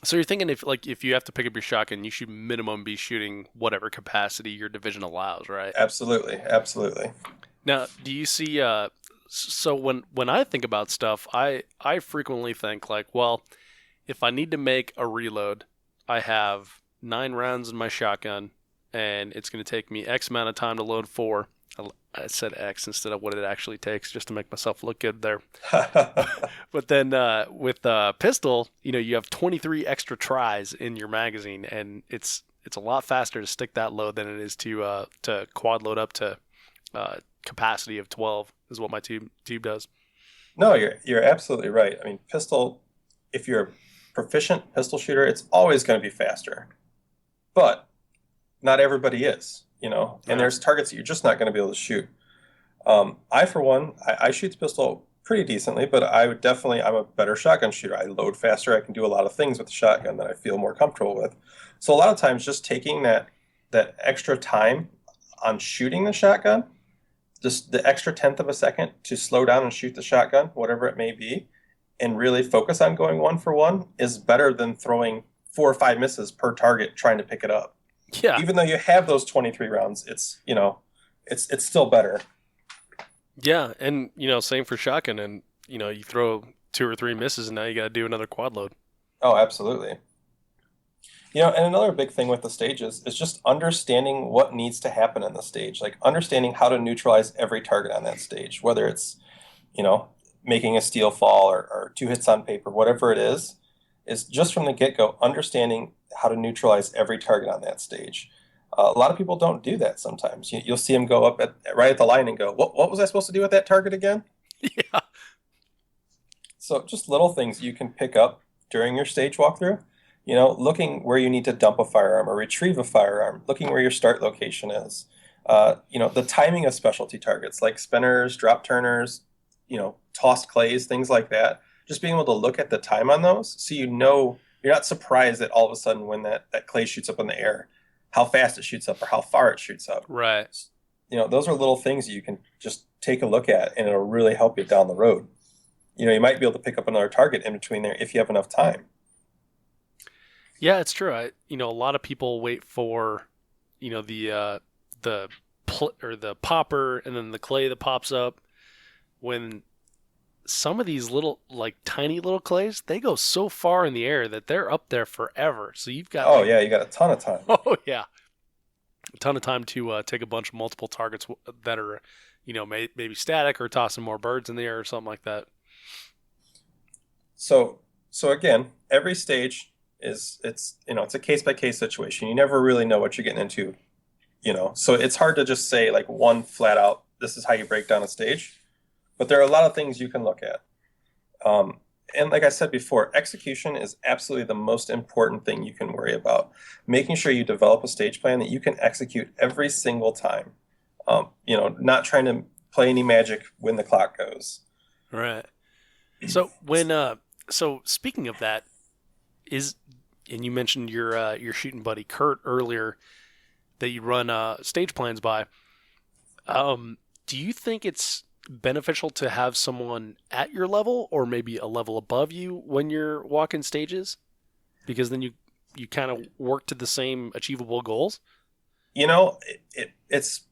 S4: So you're thinking if you have to pick up your shotgun, you should minimum be shooting whatever capacity your division allows, right?
S3: Absolutely.
S4: Now, do you see? So when I think about stuff, I frequently think like, well, if I need to make a reload, I have 9 rounds in my shotgun, and it's going to take me X amount of time to load 4. I said X instead of what it actually takes, just to make myself look good there. But then with pistol, you have 23 extra tries in your magazine, and it's a lot faster to stick that load than it is to quad load up to capacity of 12 is what my tube does.
S3: No, you're absolutely right. I mean, pistol, if you're a proficient pistol shooter, it's always going to be faster. But not everybody is, and there's targets that you're just not going to be able to shoot. I, for one, I shoot the pistol pretty decently, but I'm a better shotgun shooter. I load faster. I can do a lot of things with the shotgun that I feel more comfortable with. So a lot of times just taking that extra time on shooting the shotgun, just the extra 1/10 of a second to slow down and shoot the shotgun, whatever it may be, and really focus on going 1 for 1 is better than throwing 4 or 5 misses per target trying to pick it up.
S4: Yeah.
S3: Even though you have those 23 rounds, it's still better.
S4: Yeah, and same for shotgun, and you throw 2 or 3 misses, and now you got to do another quad load.
S3: Oh, absolutely. And another big thing with the stages is just understanding what needs to happen in the stage, like understanding how to neutralize every target on that stage, whether it's, making a steel fall or 2 hits on paper, whatever it is just from the get-go, understanding how to neutralize every target on that stage. A lot of people don't do that sometimes. You'll see them go up right at the line and go, what was I supposed to do with that target again?
S4: Yeah.
S3: So just little things you can pick up during your stage walkthrough. Looking where you need to dump a firearm or retrieve a firearm, looking where your start location is. The timing of specialty targets like spinners, drop turners, tossed clays, things like that. Just being able to look at the time on those so you're not surprised that all of a sudden when that clay shoots up in the air, how fast it shoots up or how far it shoots up.
S4: Right.
S3: Those are little things you can just take a look at, and it'll really help you down the road. You might be able to pick up another target in between there if you have enough time.
S4: Yeah, it's true. A lot of people wait for, the popper and then the clay that pops up. When some of these little, tiny little clays, they go so far in the air that they're up there forever. So you've got.
S3: Yeah, you got a ton of time.
S4: Oh yeah. a ton of time to take a bunch of multiple targets that are, maybe static, or tossing more birds in the air or something like that.
S3: So again, every stage it's a case by case situation. You never really know what you're getting into, So it's hard to just say like one flat out, this is how you break down a stage. But there are a lot of things you can look at. And like I said before, execution is absolutely the most important thing you can worry about. Making sure you develop a stage plan that you can execute every single time. Not trying to play any magic when the clock goes.
S4: Right. So so speaking of that, and you mentioned your shooting buddy Kurt earlier that you run stage plans by. Do you think it's beneficial to have someone at your level or maybe a level above you when you're walking stages? Because then you kind of work to the same achievable goals?
S3: It's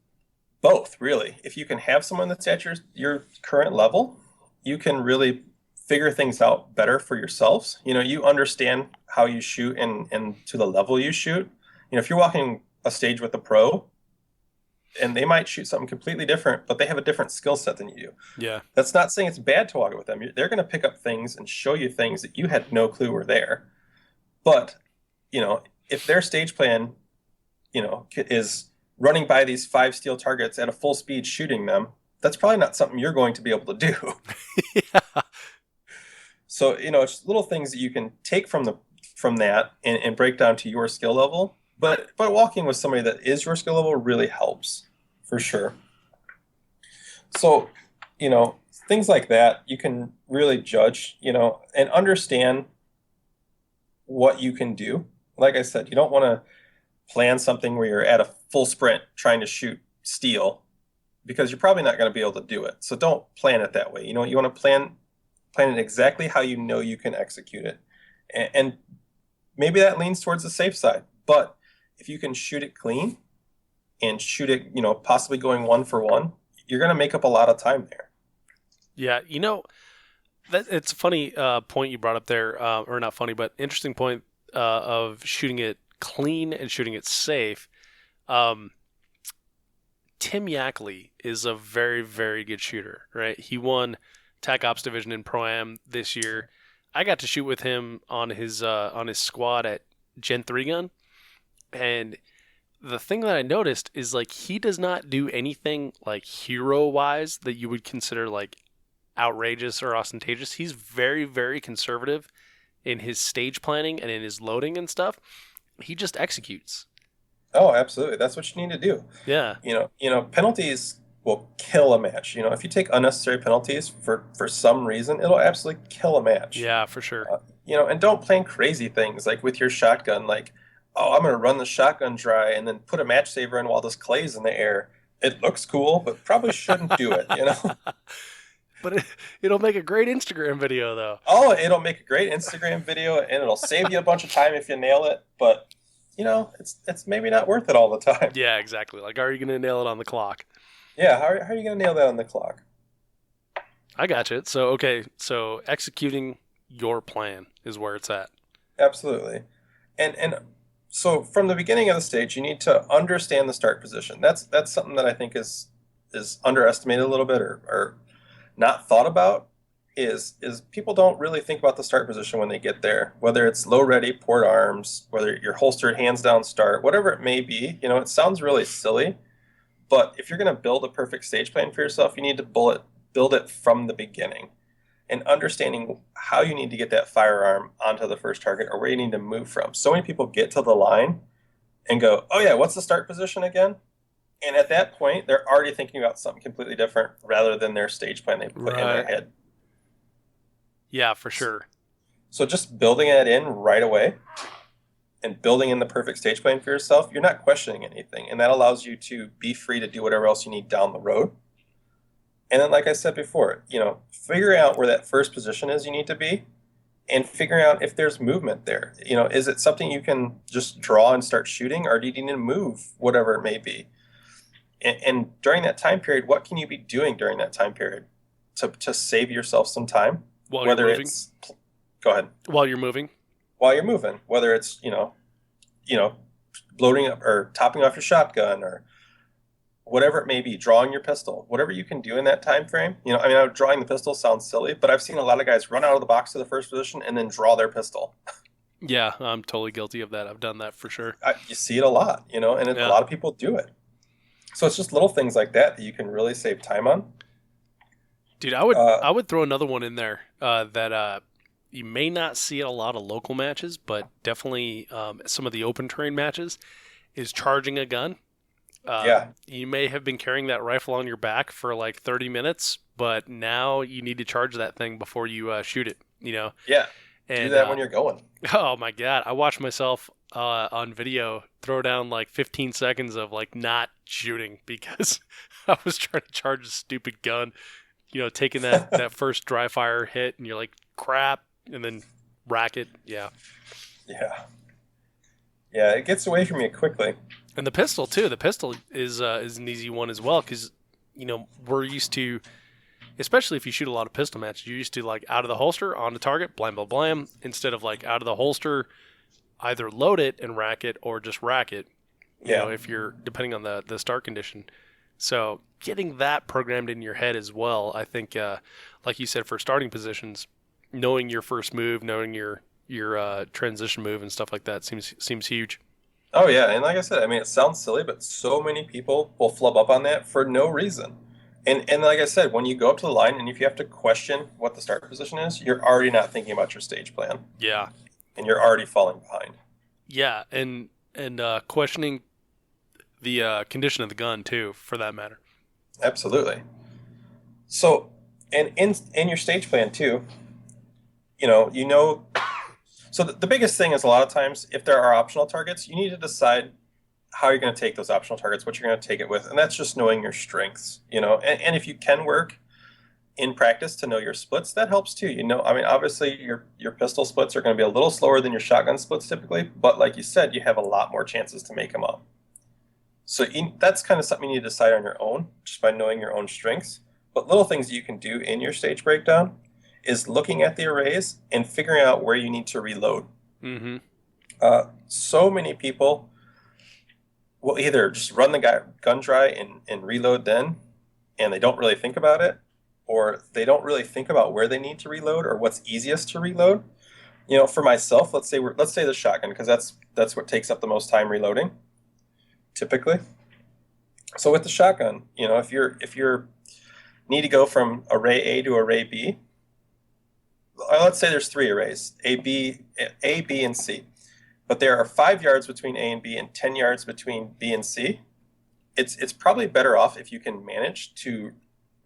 S3: both, really. If you can have someone that's at your current level, you can really figure things out better for yourselves. You understand how you shoot and to the level you shoot. If you're walking a stage with a pro, and they might shoot something completely different, but they have a different skill set than you do.
S4: Yeah.
S3: That's not saying it's bad to walk it with them. They're going to pick up things and show you things that you had no clue were there. But, if their stage plan, is running by these 5 steel targets at a full speed shooting them, that's probably not something you're going to be able to do.
S4: Yeah.
S3: So, it's little things that you can take from that and break down to your skill level. But walking with somebody that is your skill level really helps, for sure. So, things like that, you can really judge, and understand what you can do. Like I said, you don't want to plan something where you're at a full sprint trying to shoot steel, because you're probably not going to be able to do it. So don't plan it that way. You want to plan it exactly how you can execute it. And maybe that leans towards the safe side. But if you can shoot it clean and shoot it, possibly going 1 for 1, you're going to make up a lot of time there.
S4: Yeah, it's a funny point you brought up there, or not funny, but interesting point of shooting it clean and shooting it safe. Tim Yackley is a very, very good shooter, right? He won TAC Ops Division in Pro-Am this year. I got to shoot with him on his squad at Gen 3 gun. And the thing that I noticed is like he does not do anything like hero-wise that you would consider like outrageous or ostentatious. He's very, very conservative in his stage planning and in his loading and stuff. He just executes.
S3: Oh, absolutely. That's what you need to do.
S4: Yeah.
S3: Penalties will kill a match. If you take unnecessary penalties for some reason, it'll absolutely kill a match.
S4: Yeah, for sure.
S3: And don't plan crazy things like with your shotgun, like, oh, I'm going to run the shotgun dry and then put a match saver in while this clay's in the air. It looks cool, but probably shouldn't do it,
S4: But it'll make a great Instagram video, though.
S3: Oh, it'll make a great Instagram video, and it'll save you a bunch of time if you nail it. But, it's maybe not worth it all the time.
S4: Yeah, exactly. Like, are you going to nail it on the clock?
S3: Yeah, how are you going to nail that on the clock?
S4: I got you. So executing your plan is where it's at.
S3: Absolutely. And so from the beginning of the stage, you need to understand the start position. That's something that I think is underestimated a little bit or not thought about. Is people don't really think about the start position when they get there, whether it's low ready, port arms, whether you're holstered hands down start, whatever it may be. It sounds really silly, but if you're going to build a perfect stage plan for yourself, you need to build it from the beginning. And understanding how you need to get that firearm onto the first target or where you need to move from. So many people get to the line and go, oh yeah, what's the start position again? And at that point, they're already thinking about something completely different rather than their stage plan they put in their head.
S4: Yeah, for sure.
S3: So just building it in right away and building in the perfect stage plan for yourself, you're not questioning anything. And that allows you to be free to do whatever else you need down the road. And then, like I said before, figuring out where that first position is you need to be and figuring out if there's movement there. Is it something you can just draw and start shooting, or do you need to move, whatever it may be? And during that time period, what can you be doing during that time period to save yourself some time?
S4: While you're moving?
S3: Go ahead.
S4: While you're moving?
S3: While you're moving, whether it's, loading up or topping off your shotgun or whatever it may be, drawing your pistol, whatever you can do in that time frame. You know, I mean, drawing the pistol sounds silly, but I've seen a lot of guys run out of the box to the first position and then draw their pistol.
S4: Yeah, I'm totally guilty of that. I've done that for sure.
S3: You see it a lot, you know, and a lot of people do it. So it's just little things like that you can really save time on.
S4: Dude, I would throw another one in there that you may not see at a lot of local matches, but definitely some of the open terrain matches is charging a gun. You may have been carrying that rifle on your back for like 30 minutes, but now you need to charge that thing before you shoot it, you know?
S3: Yeah.
S4: And,
S3: do that when you're going.
S4: Oh my God. I watched myself on video throw down like 15 seconds of like not shooting because I was trying to charge a stupid gun, you know, taking that first dry fire hit and you're like, crap, and then rack it. Yeah.
S3: Yeah. Yeah. It gets away from you quickly.
S4: And the pistol too. The pistol is an easy one as well because, you know, we're used to, especially if you shoot a lot of pistol matches, you're used to like out of the holster, on the target, blam, blam, blam, instead of like out of the holster, either load it and rack it or just rack it, you know, if you're, depending on the start condition. So getting that programmed in your head as well, I think, like you said, for starting positions, knowing your first move, knowing your transition move and stuff like that seems huge.
S3: Oh, yeah. And like I said, I mean, it sounds silly, but so many people will flub up on that for no reason. And like I said, when you go up to the line and if you have to question what the start position is, you're already not thinking about your stage plan.
S4: Yeah.
S3: And you're already falling behind.
S4: Yeah, and questioning the condition of the gun, too, for that matter.
S3: Absolutely. So, and in your stage plan, too, you know, so the biggest thing is a lot of times, if there are optional targets, you need to decide how you're going to take those optional targets, what you're going to take it with, and that's just knowing your strengths, you know, and if you can work in practice to know your splits, that helps too. You know, I mean, obviously your pistol splits are going to be a little slower than your shotgun splits typically, but like you said, you have a lot more chances to make them up. So that's kind of something you need to decide on your own, just by knowing your own strengths. But little things you can do in your stage breakdown is looking at the arrays and figuring out where you need to reload.
S4: Mm-hmm.
S3: So many people will either just run the gun dry and reload then, and they don't really think about it, or they don't really think about where they need to reload or what's easiest to reload. You know, for myself, let's say the shotgun, because that's what takes up the most time reloading, typically. So with the shotgun, you know, if you're need to go from array A to array B, let's say there's 3 arrays, A, B, and C. But there are 5 yards between A and B and 10 yards between B and C. It's probably better off if you can manage to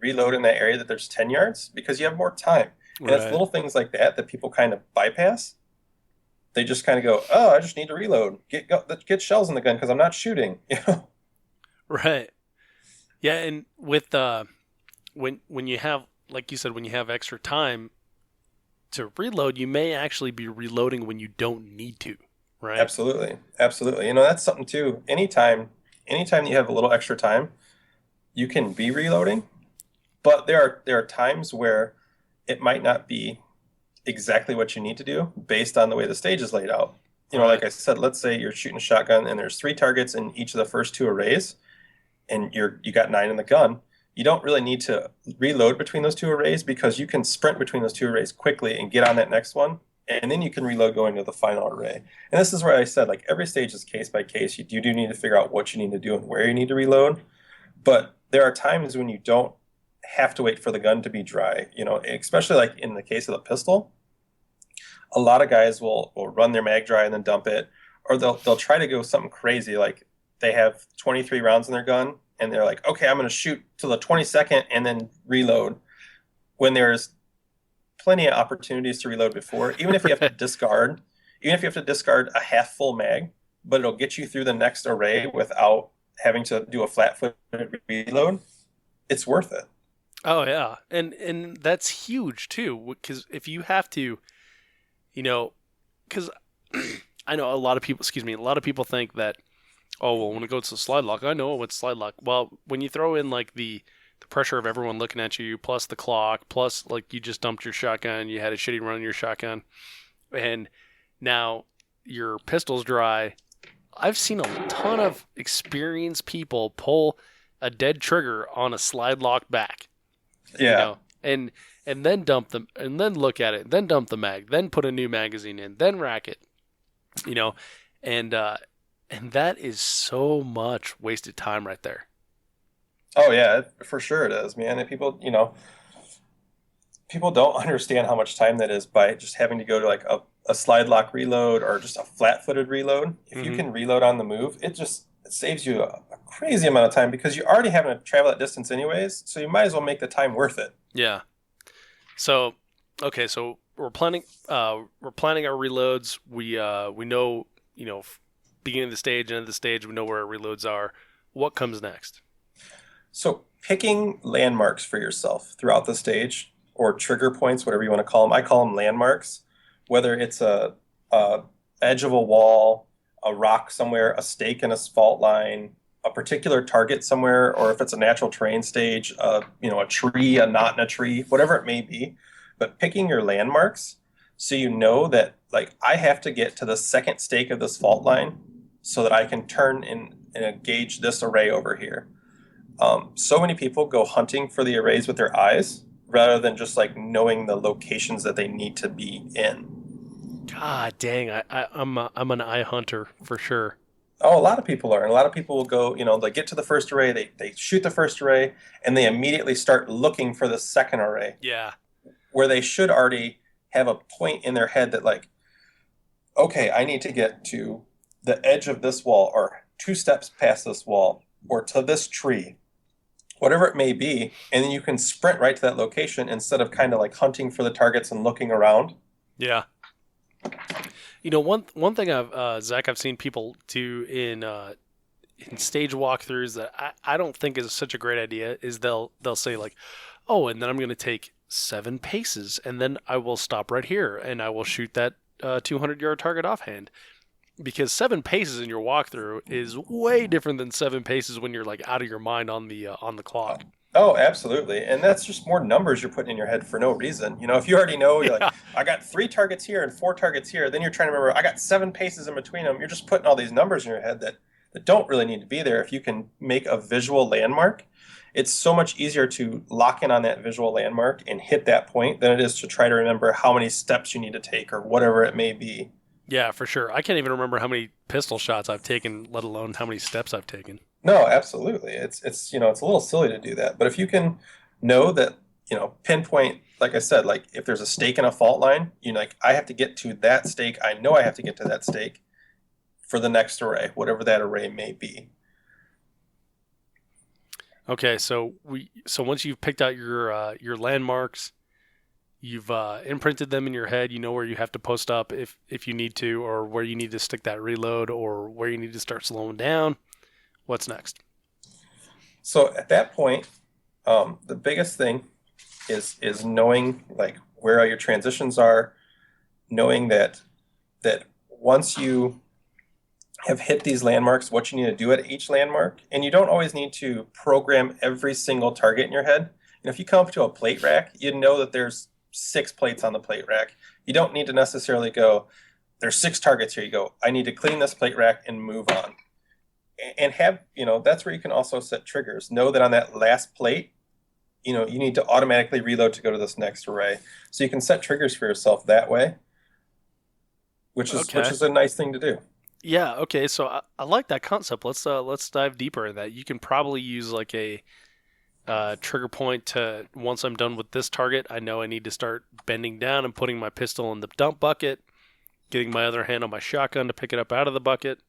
S3: reload in that area that there's 10 yards because you have more time. And it's little things like that people kind of bypass. They just kind of go, oh, I just need to reload. Get shells in the gun because I'm not shooting. You know?
S4: Right. Yeah, and with when you have, like you said, when you have extra time to reload, you may actually be reloading when you don't need to, right?
S3: Absolutely. You know, that's something too. Anytime you have a little extra time, you can be reloading, but there are times where it might not be exactly what you need to do based on the way the stage is laid out. You know, like I said, let's say you're shooting a shotgun and there's 3 targets in each of the first 2 arrays, and you got 9 in the gun. You don't really need to reload between those 2 arrays because you can sprint between those 2 arrays quickly and get on that next one, and then you can reload going to the final array. And this is where I said, like, every stage is case by case. You do need to figure out what you need to do and where you need to reload. But there are times when you don't have to wait for the gun to be dry, you know, especially like in the case of the pistol. A lot of guys will run their mag dry and then dump it, or they'll try to go something crazy, like they have 23 rounds in their gun, and they're like, okay, I'm going to shoot to the 22nd and then reload, when there's plenty of opportunities to reload before, even if you have to discard a half full mag, but it'll get you through the next array without having to do a flat-footed reload. It's worth it.
S4: Oh yeah, and that's huge too, because if you have to, you know, because I know a lot of people think that, oh, well, when it goes to slide lock, I know what's slide lock. Well, when you throw in like the pressure of everyone looking at you, plus the clock, plus like you just dumped your shotgun, you had a shitty run on your shotgun, and now your pistol's dry, I've seen a ton of experienced people pull a dead trigger on a slide lock back.
S3: Yeah.
S4: You know, and then dump them, and then look at it, then dump the mag, then put a new magazine in, then rack it. You know, and that is so much wasted time right there.
S3: Oh yeah, for sure it is, man. And people, people don't understand how much time that is by just having to go to like a slide lock reload or just a flat-footed reload. If you can reload on the move, it saves you a crazy amount of time because you're already having to travel that distance anyways, so you might as well make the time worth it.
S4: Yeah. So, okay, so we're planning our reloads. We know, beginning of the stage, end of the stage, we know where our reloads are. What comes next?
S3: So picking landmarks for yourself throughout the stage, or trigger points, whatever you want to call them. I call them landmarks, whether it's a edge of a wall, a rock somewhere, a stake in a fault line, a particular target somewhere, or if it's a natural terrain stage, a tree, a knot in a tree, whatever it may be. But picking your landmarks so you know that, like, I have to get to the second stake of this fault line so that I can turn and engage this array over here. So many people go hunting for the arrays with their eyes rather than just like knowing the locations that they need to be in.
S4: God dang, I'm an eye hunter for sure.
S3: Oh, a lot of people are. And a lot of people will go, they get to the first array, they shoot the first array, and they immediately start looking for the second array.
S4: Yeah.
S3: Where they should already have a point in their head that, like, okay, I need to get to the edge of this wall, or 2 steps past this wall, or to this tree, whatever it may be, and then you can sprint right to that location instead of kind of like hunting for the targets and looking around.
S4: Yeah. One thing I've seen people do in stage walkthroughs that I don't think is such a great idea is they'll say like, oh, and then I'm going to take 7 paces, and then I will stop right here, and I will shoot that 200-yard target offhand. Because 7 paces in your walkthrough is way different than 7 paces when you're like out of your mind on the clock.
S3: Oh, absolutely. And that's just more numbers you're putting in your head for no reason. If you already know, you're like, I got 3 targets here and 4 targets here, then you're trying to remember, I got 7 paces in between them. You're just putting all these numbers in your head that don't really need to be there. If you can make a visual landmark, it's so much easier to lock in on that visual landmark and hit that point than it is to try to remember how many steps you need to take or whatever it may be.
S4: Yeah, for sure. I can't even remember how many pistol shots I've taken, let alone how many steps I've taken.
S3: No, absolutely. It's it's a little silly to do that. But if you can know that, pinpoint, like I said, like if there's a stake in a fault line, I have to get to that stake. I know I have to get to that stake for the next array, whatever that array may be.
S4: Okay, so once you've picked out your landmarks, you've imprinted them in your head. You know where you have to post up if you need to, or where you need to stick that reload, or where you need to start slowing down. What's next?
S3: So at that point, the biggest thing is knowing like where all your transitions are, knowing that once you have hit these landmarks, what you need to do at each landmark, and you don't always need to program every single target in your head. If you come up to a plate rack, you know that there's 6 plates on the plate rack. You don't need to necessarily go, there's 6 targets here. You go, I need to clean this plate rack and move on. And have, that's where you can also set triggers. Know that on that last plate, you need to automatically reload to go to this next array. So you can set triggers for yourself that way, which is a nice thing to do.
S4: Yeah, okay. So I like that concept. Let's dive deeper in that. You can probably use like a trigger point to, once I'm done with this target, I know I need to start bending down and putting my pistol in the dump bucket, getting my other hand on my shotgun to pick it up out of the bucket.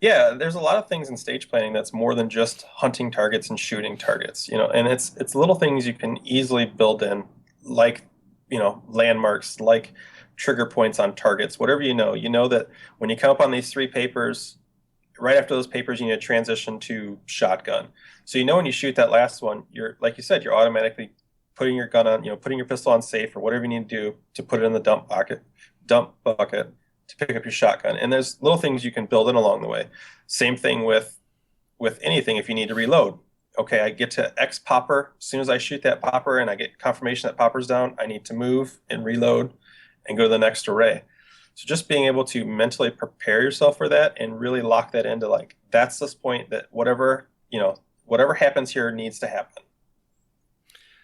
S3: Yeah, there's a lot of things in stage planning that's more than just hunting targets and shooting targets, and it's little things you can easily build in, like, landmarks, like trigger points on targets, whatever you know that when you come up on these 3 papers, right after those papers, you need to transition to shotgun. So when you shoot that last one, you're, like you said, you're automatically putting your gun on, putting your pistol on safe or whatever you need to do to put it in the dump bucket to pick up your shotgun. And there's little things you can build in along the way. Same thing with anything. If you need to reload, okay, I get to X popper. As soon as I shoot that popper and I get confirmation that popper's down, I need to move and reload and go to the next array. So just being able to mentally prepare yourself for that and really lock that into like, that's this point that whatever happens here needs to happen.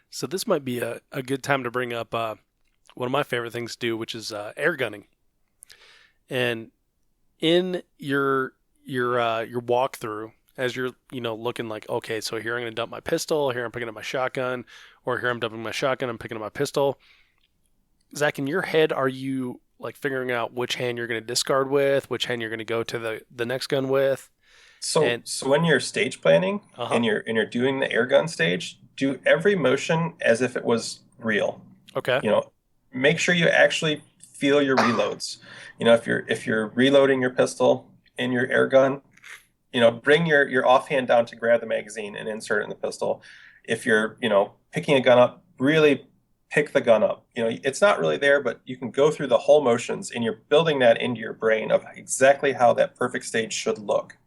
S4: So this might be a good time to bring up one of my favorite things to do, which is air gunning. And in your walkthrough, as you're looking like, okay, so here I'm going to dump my pistol, here I'm picking up my shotgun, or here I'm dumping my shotgun, I'm picking up my pistol. Zach, in your head, are you like figuring out which hand you're going to discard with, which hand you're going to go to the next gun with?
S3: So when you're stage planning and you're doing the air gun stage, do every motion as if it was real.
S4: Okay.
S3: Make sure you actually feel your reloads. If you're reloading your pistol in your air gun, bring your offhand down to grab the magazine and insert it in the pistol. If you're, picking a gun up, really pick the gun up. It's not really there, but you can go through the whole motions and you're building that into your brain of exactly how that perfect stage should look.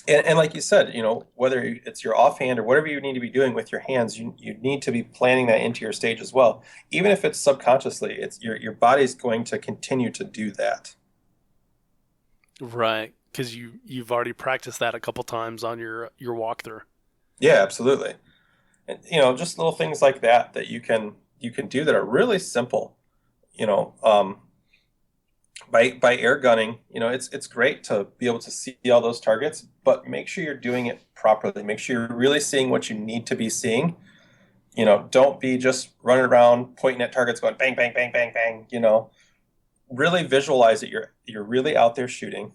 S3: And like you said, whether it's your offhand or whatever you need to be doing with your hands, you need to be planning that into your stage as well. Even if it's subconsciously, it's your body's going to continue to do that.
S4: Right, because you've already practiced that a couple times on your walkthrough. Yeah,
S3: absolutely. And just little things like that you can do that are really simple. By air gunning, it's great to be able to see all those targets, but make sure you're doing it properly. Make sure you're really seeing what you need to be seeing. Don't be just running around pointing at targets going bang, bang, bang, bang, bang. Really visualize that you're really out there shooting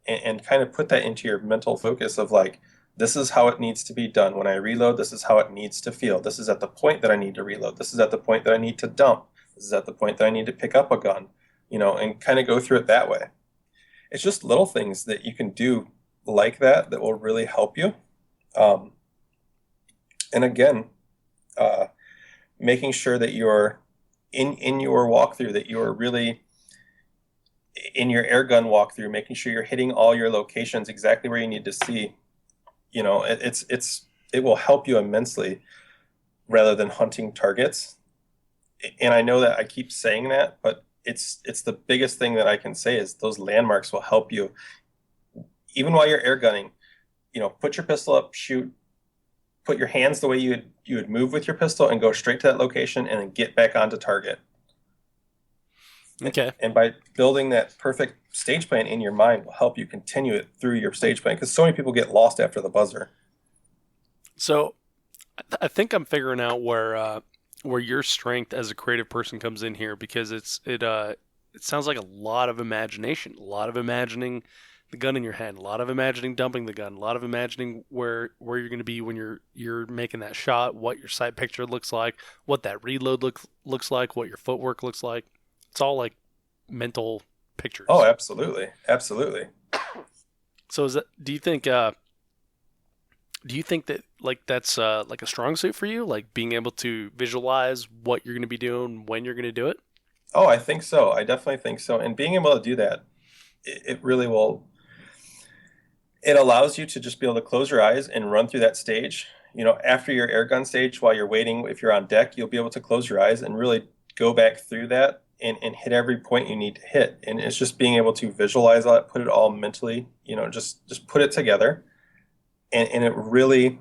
S3: and kind of put that into your mental focus of like, this is how it needs to be done. When I reload, this is how it needs to feel. This is at the point that I need to reload. This is at the point that I need to dump. This is at the point that I need to pick up a gun. And kind of go through it that way. It's just little things that you can do like that will really help you. And again, making sure that you're in your walkthrough, that you're really in your air gun walkthrough, making sure you're hitting all your locations exactly where you need to see. It will help you immensely rather than hunting targets. And I know that I keep saying that, but it's the biggest thing that I can say is those landmarks will help you. Even while you're air gunning, put your pistol up, shoot, put your hands the way you would move with your pistol and go straight to that location and then get back onto target.
S4: Okay.
S3: And by building that perfect stage plan in your mind will help you continue it through your stage plan because so many people get lost after the buzzer.
S4: So I think I'm figuring out where your strength as a creative person comes in here because it sounds like a lot of imagination, a lot of imagining the gun in your hand, a lot of imagining dumping the gun, a lot of imagining where you're going to be when you're making that shot, what your sight picture looks like, what that reload looks like, what your footwork looks like. It's all like mental pictures.
S3: Oh, absolutely. Absolutely.
S4: So do you think that like that's like a strong suit for you, like being able to visualize what you're going to be doing when you're going to do it?
S3: Oh, I think so. I definitely think so. And being able to do that, it really will. It allows you to just be able to close your eyes and run through that stage. After your air gun stage, while you're waiting, if you're on deck, you'll be able to close your eyes and really go back through that and hit every point you need to hit. And it's just being able to visualize that, put it all mentally, just put it together. And it really,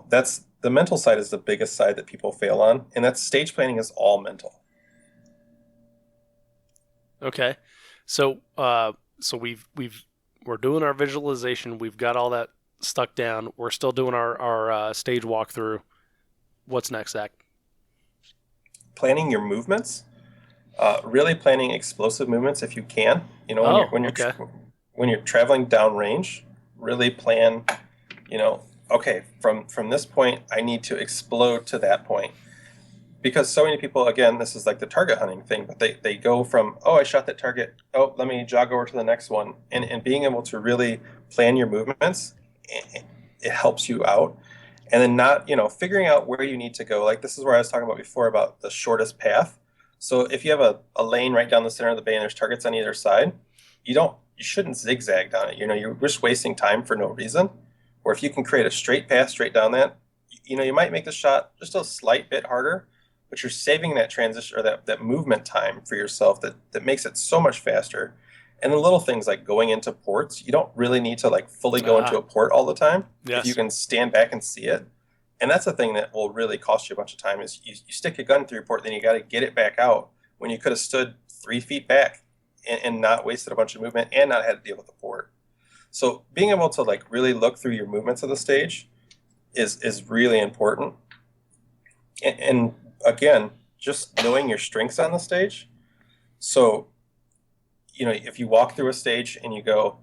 S3: that's the mental side is the biggest side that people fail on. And that's stage planning is all mental.
S4: Okay. So we're doing our visualization. We've got all that stuck down. We're still doing our stage walkthrough. What's next, Zach?
S3: Planning your movements. Really planning explosive movements if you can. When you're traveling downrange, really plan. Okay, from this point, I need to explode to that point. Because so many people, again, this is like the target hunting thing, but they go from, I shot that target, let me jog over to the next one. And being able to really plan your movements, it helps you out. And then not, figuring out where you need to go. Like this is where I was talking about before about the shortest path. So if you have a lane right down the center of the bay and there's targets on either side, you shouldn't zigzag down it. You're just wasting time for no reason. Or if you can create a straight path straight down that, you might make the shot just a slight bit harder, but you're saving that transition or that movement time for yourself that makes it so much faster. And the little things like going into ports, you don't really need to like fully go into a port all the time.
S4: Yes.
S3: If you can stand back and see it. And that's the thing that will really cost you a bunch of time is you stick your gun through your port, then you got to get it back out when you could have stood 3 feet back and not wasted a bunch of movement and not had to deal with the port. So being able to like really look through your movements of the stage is really important. And again, just knowing your strengths on the stage. So, you know, if you walk through a stage and you go,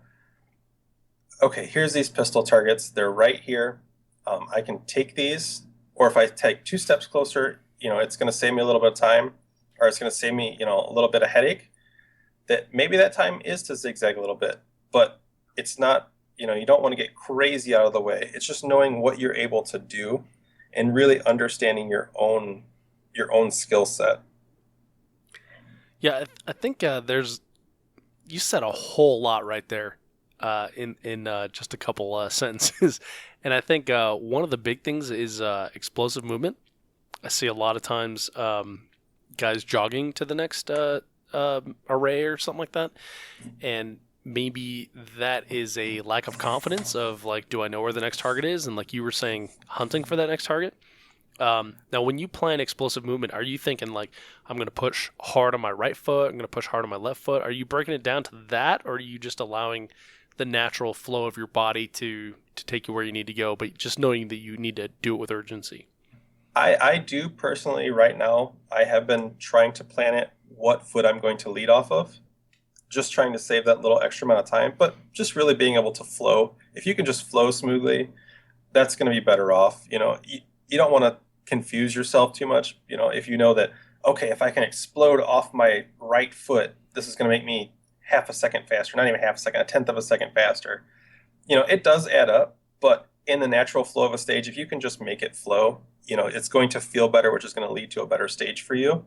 S3: okay, here's these pistol targets. They're right here. I can take these, or if I take 2 steps closer, you know, it's going to save me a little bit of time, or it's going to save me, you know, a little bit of headache. That maybe that time is to zigzag a little bit, but it's not, you know, you don't want to get crazy out of the way. It's just knowing what you're able to do and really understanding your own skill set.
S4: Yeah, I think you said a whole lot right there in just a couple sentences. And I think one of the big things is explosive movement. I see a lot of times guys jogging to the next array or something like that. And maybe that is a lack of confidence of like, do I know where the next target is? And like you were saying, hunting for that next target. Now, when you plan explosive movement, are you thinking like, I'm going to push hard on my right foot, I'm going to push hard on my left foot? Are you breaking it down to that, or are you just allowing the natural flow of your body to take you where you need to go, but just knowing that you need to do it with urgency?
S3: I do personally right now, I have been trying to plan it what foot I'm going to lead off of, just trying to save that little extra amount of time, but just really being able to flow. If you can just flow smoothly, that's going to be better off. You know, you don't want to confuse yourself too much. You know, if you know that, okay, if I can explode off my right foot, this is going to make me half a second faster, not even half a second, a tenth of a second faster. You know, it does add up, but in the natural flow of a stage, if you can just make it flow, you know, it's going to feel better, which is going to lead to a better stage for you.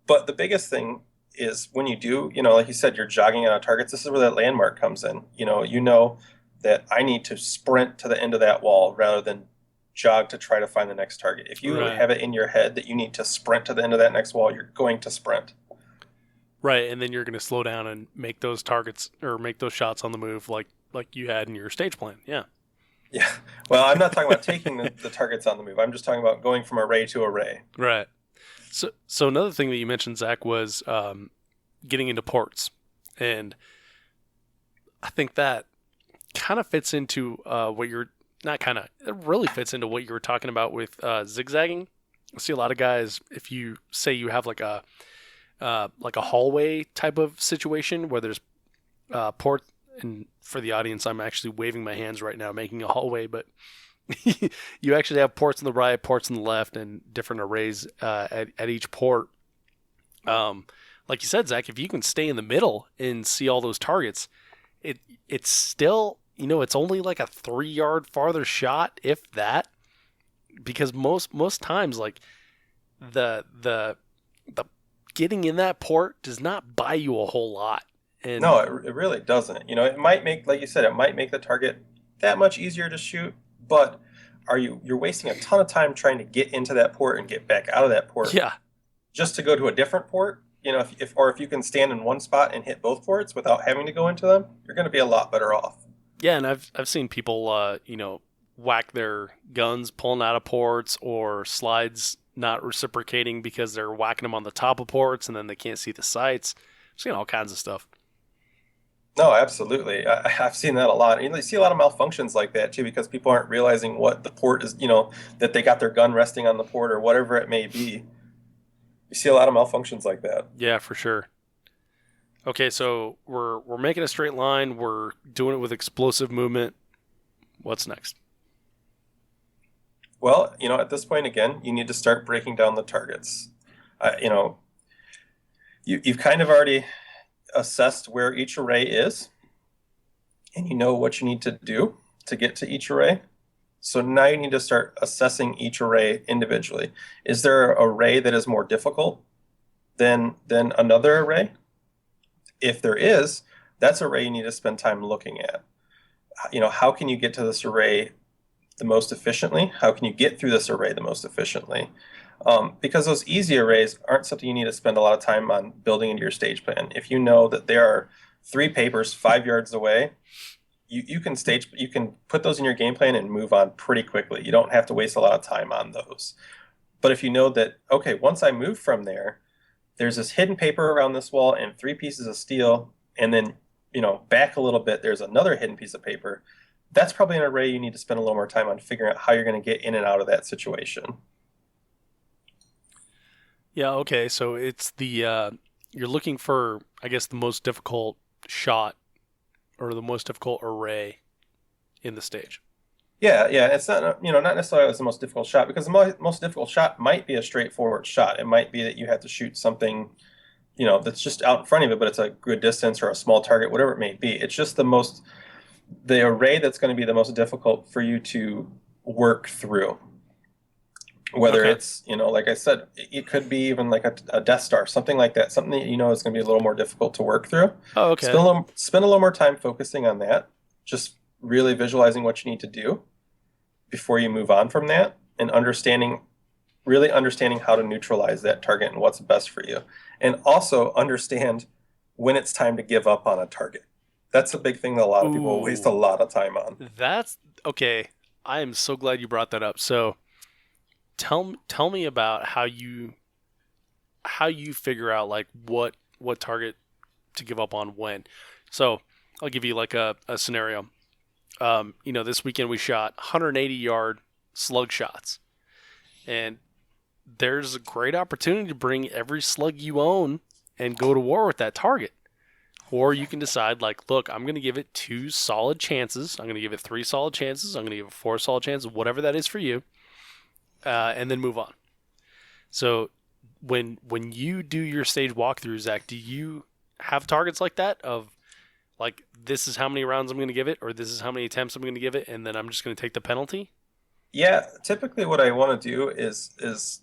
S3: But the biggest thing is when you do, you know, like you said, you're jogging on targets, this is where that landmark comes in. You know that I need to sprint to the end of that wall rather than jog to try to find the next target. If you have it in your head that you need to sprint to the end of that next wall, you're going to sprint.
S4: Right, and then you're going to slow down and make those targets or make those shots on the move like you had in your stage plan. Yeah.
S3: Yeah. Well, I'm not talking about taking the targets on the move. I'm just talking about going from array to array.
S4: Right. So another thing that you mentioned, Zach, was getting into ports. And I think that kind of fits into what you're not kind of, it really fits into what you were talking about with zigzagging. I see a lot of guys, if you say you have like a hallway type of situation where there's port, and for the audience, I'm actually waving my hands right now, making a hallway, but you actually have ports on the right, ports on the left, and different arrays at each port. Like you said, Zach, if you can stay in the middle and see all those targets, it's still, you know, it's only like a 3-yard farther shot, if that, because most times, like the getting in that port does not buy you a whole lot. And
S3: no, it really doesn't. You know, it might make, like you said, it might make the target that much easier to shoot, but you're wasting a ton of time trying to get into that port and get back out of that port.
S4: Yeah. Just
S3: to go to a different port. You know, if you can stand in one spot and hit both ports without having to go into them, you're going to be a lot better off.
S4: Yeah, and I've seen people whack their guns pulling out of ports, or slides not reciprocating because they're whacking them on the top of ports and then they can't see the sights. I've seen all kinds of stuff.
S3: No, absolutely. I've seen that a lot. And you see a lot of malfunctions like that too, because people aren't realizing what the port is, you know, that they got their gun resting on the port or whatever it may be. You see a lot of malfunctions like that.
S4: Yeah, for sure. Okay, so we're making a straight line. We're doing it with explosive movement. What's next?
S3: Well, you know, at this point, again, you need to start breaking down the targets. You know, you've kind of already assessed where each array is, and you know what you need to do to get to each array. So now you need to start assessing each array individually. Is there an array that is more difficult than another array? If there is, that's an array you need to spend time looking at. You know, how can you get to this array the most efficiently? How can you get through this array the most efficiently? Because those easy arrays aren't something you need to spend a lot of time on building into your stage plan. If you know that there are 3 papers 5 yards away, you can put those in your game plan and move on pretty quickly. You don't have to waste a lot of time on those. But if you know that, okay, once I move from there, there's this hidden paper around this wall and 3 pieces of steel, and then, back a little bit, there's another hidden piece of paper. That's probably an array you need to spend a little more time on figuring out how you're going to get in and out of that situation.
S4: Yeah, okay. So it's you're looking for, I guess, the most difficult shot or the most difficult array in the stage.
S3: Yeah. It's not, not necessarily the most difficult shot, because the most difficult shot might be a straightforward shot. It might be that you have to shoot something, that's just out in front of you, but it's a good distance or a small target, whatever it may be. It's just the array that's going to be the most difficult for you to work through. Whether it's, like I said, it could be even like a Death Star, something like that, something that is going to be a little more difficult to work through.
S4: Oh, okay.
S3: Spend a little more time focusing on that, just really visualizing what you need to do before you move on from that, and really understanding how to neutralize that target and what's best for you. And also understand when it's time to give up on a target. That's a big thing that a lot of people waste a lot of time on.
S4: That's okay. I am so glad you brought that up. So tell me about how you figure out like what target to give up on when. So I'll give you like a scenario. This weekend we shot 180-yard slug shots, and there's a great opportunity to bring every slug you own and go to war with that target. Or you can decide, like, look, I'm going to give it 2 solid chances. I'm going to give it 3 solid chances. I'm going to give it 4 solid chances, whatever that is for you, and then move on. So when you do your stage walkthrough, Zach, do you have targets like that of, like, this is how many rounds I'm going to give it, or this is how many attempts I'm going to give it, and then I'm just going to take the penalty?
S3: Yeah, typically what I want to do is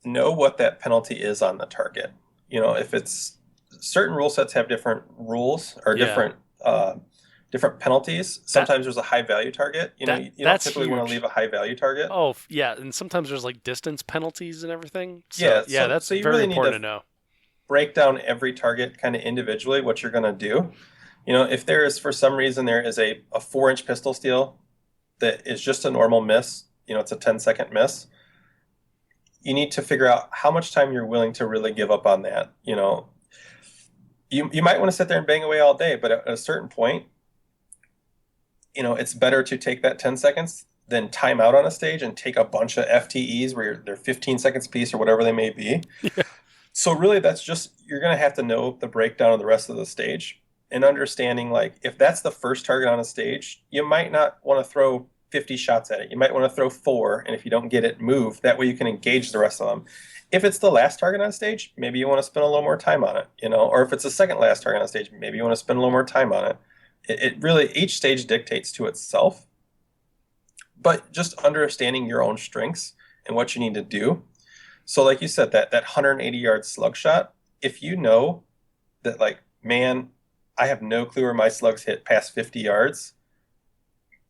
S3: know what that penalty is on the target. If it's certain rule sets have different rules or different penalties. Sometimes there's a high value target. You don't typically want to leave a high value target.
S4: Oh, yeah, and sometimes there's like distance penalties and everything.
S3: So,
S4: that's
S3: so you
S4: very
S3: really
S4: important to know.
S3: Break down every target kind of individually, what you're going to do. If there is, for some reason, there is a 4-inch pistol steel that is just a normal miss, it's a 10-second miss, you need to figure out how much time you're willing to really give up on that. You might want to sit there and bang away all day, but at a certain point, it's better to take that 10 seconds than time out on a stage and take a bunch of FTEs where they're 15 seconds piece or whatever they may be. Yeah. So really, that's just, you're going to have to know the breakdown of the rest of the stage and understanding, like, if that's the first target on a stage, you might not want to throw 50 shots at it. You might want to throw 4, and if you don't get it, move. That way you can engage the rest of them. If it's the last target on stage, maybe you want to spend a little more time on it, or if it's the second last target on stage, maybe you want to spend a little more time on it. It really, each stage dictates to itself, but just understanding your own strengths and what you need to do. So like you said, that 180-yard slug shot, if you know that, like, man, I have no clue where my slugs hit past 50 yards,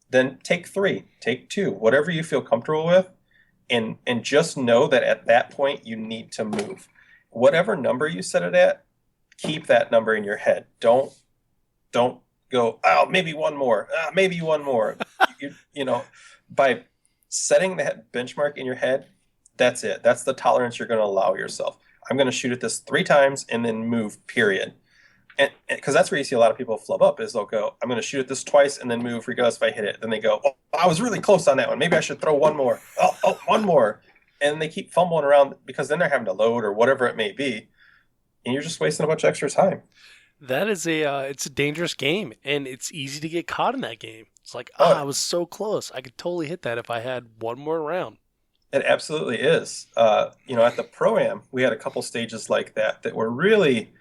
S3: then take 3, take 2, whatever you feel comfortable with, and just know that at that point you need to move. Whatever number you set it at, keep that number in your head. Don't go, oh, maybe one more, maybe one more. By setting that benchmark in your head, that's it. That's the tolerance you're going to allow yourself. I'm going to shoot at this 3 times and then move, period. And because that's where you see a lot of people flub up, is they'll go, I'm going to shoot at this twice and then move regardless if I hit it. Then they go, oh, I was really close on that one. Maybe I should throw one more. Oh, one more. And they keep fumbling around because then they're having to load or whatever it may be. And you're just wasting a bunch of extra time.
S4: That is it's a dangerous game, and it's easy to get caught in that game. It's like, I was so close. I could totally hit that if I had one more round.
S3: It absolutely is. At the Pro-Am, we had a couple stages like that were really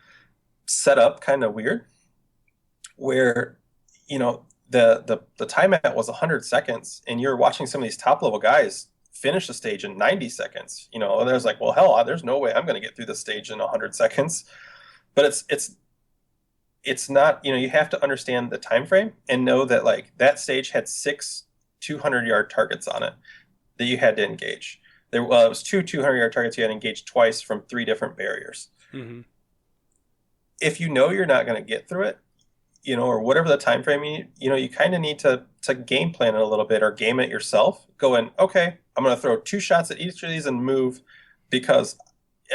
S3: set up kind of weird, where, the time at was 100 seconds, and you're watching some of these top-level guys finish the stage in 90 seconds. And there's like, well, hell, there's no way I'm going to get through the stage in 100 seconds. But it's not, you have to understand the time frame and know that, like, that stage had 6 200-yard targets on it that you had to engage. it was two 200-yard targets you had to engage twice from 3 different barriers.
S4: Mm-hmm.
S3: If you know you're not going to get through it, or whatever the time frame, you kind of need to game plan it a little bit or game it yourself. Go in, okay, I'm going to throw 2 shots at each of these and move because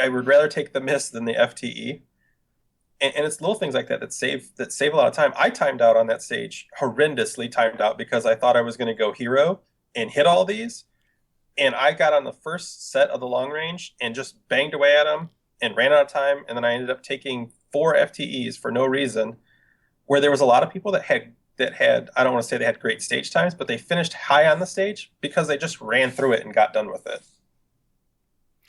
S3: I would rather take the miss than the FTE. And it's little things like that save a lot of time. I timed out on that stage, horrendously timed out, because I thought I was going to go hero and hit all these. And I got on the first set of the long range and just banged away at them and ran out of time. And then I ended up taking 4 FTEs for no reason, where there was a lot of people that had, I don't want to say they had great stage times, but they finished high on the stage because they just ran through it and got done with it.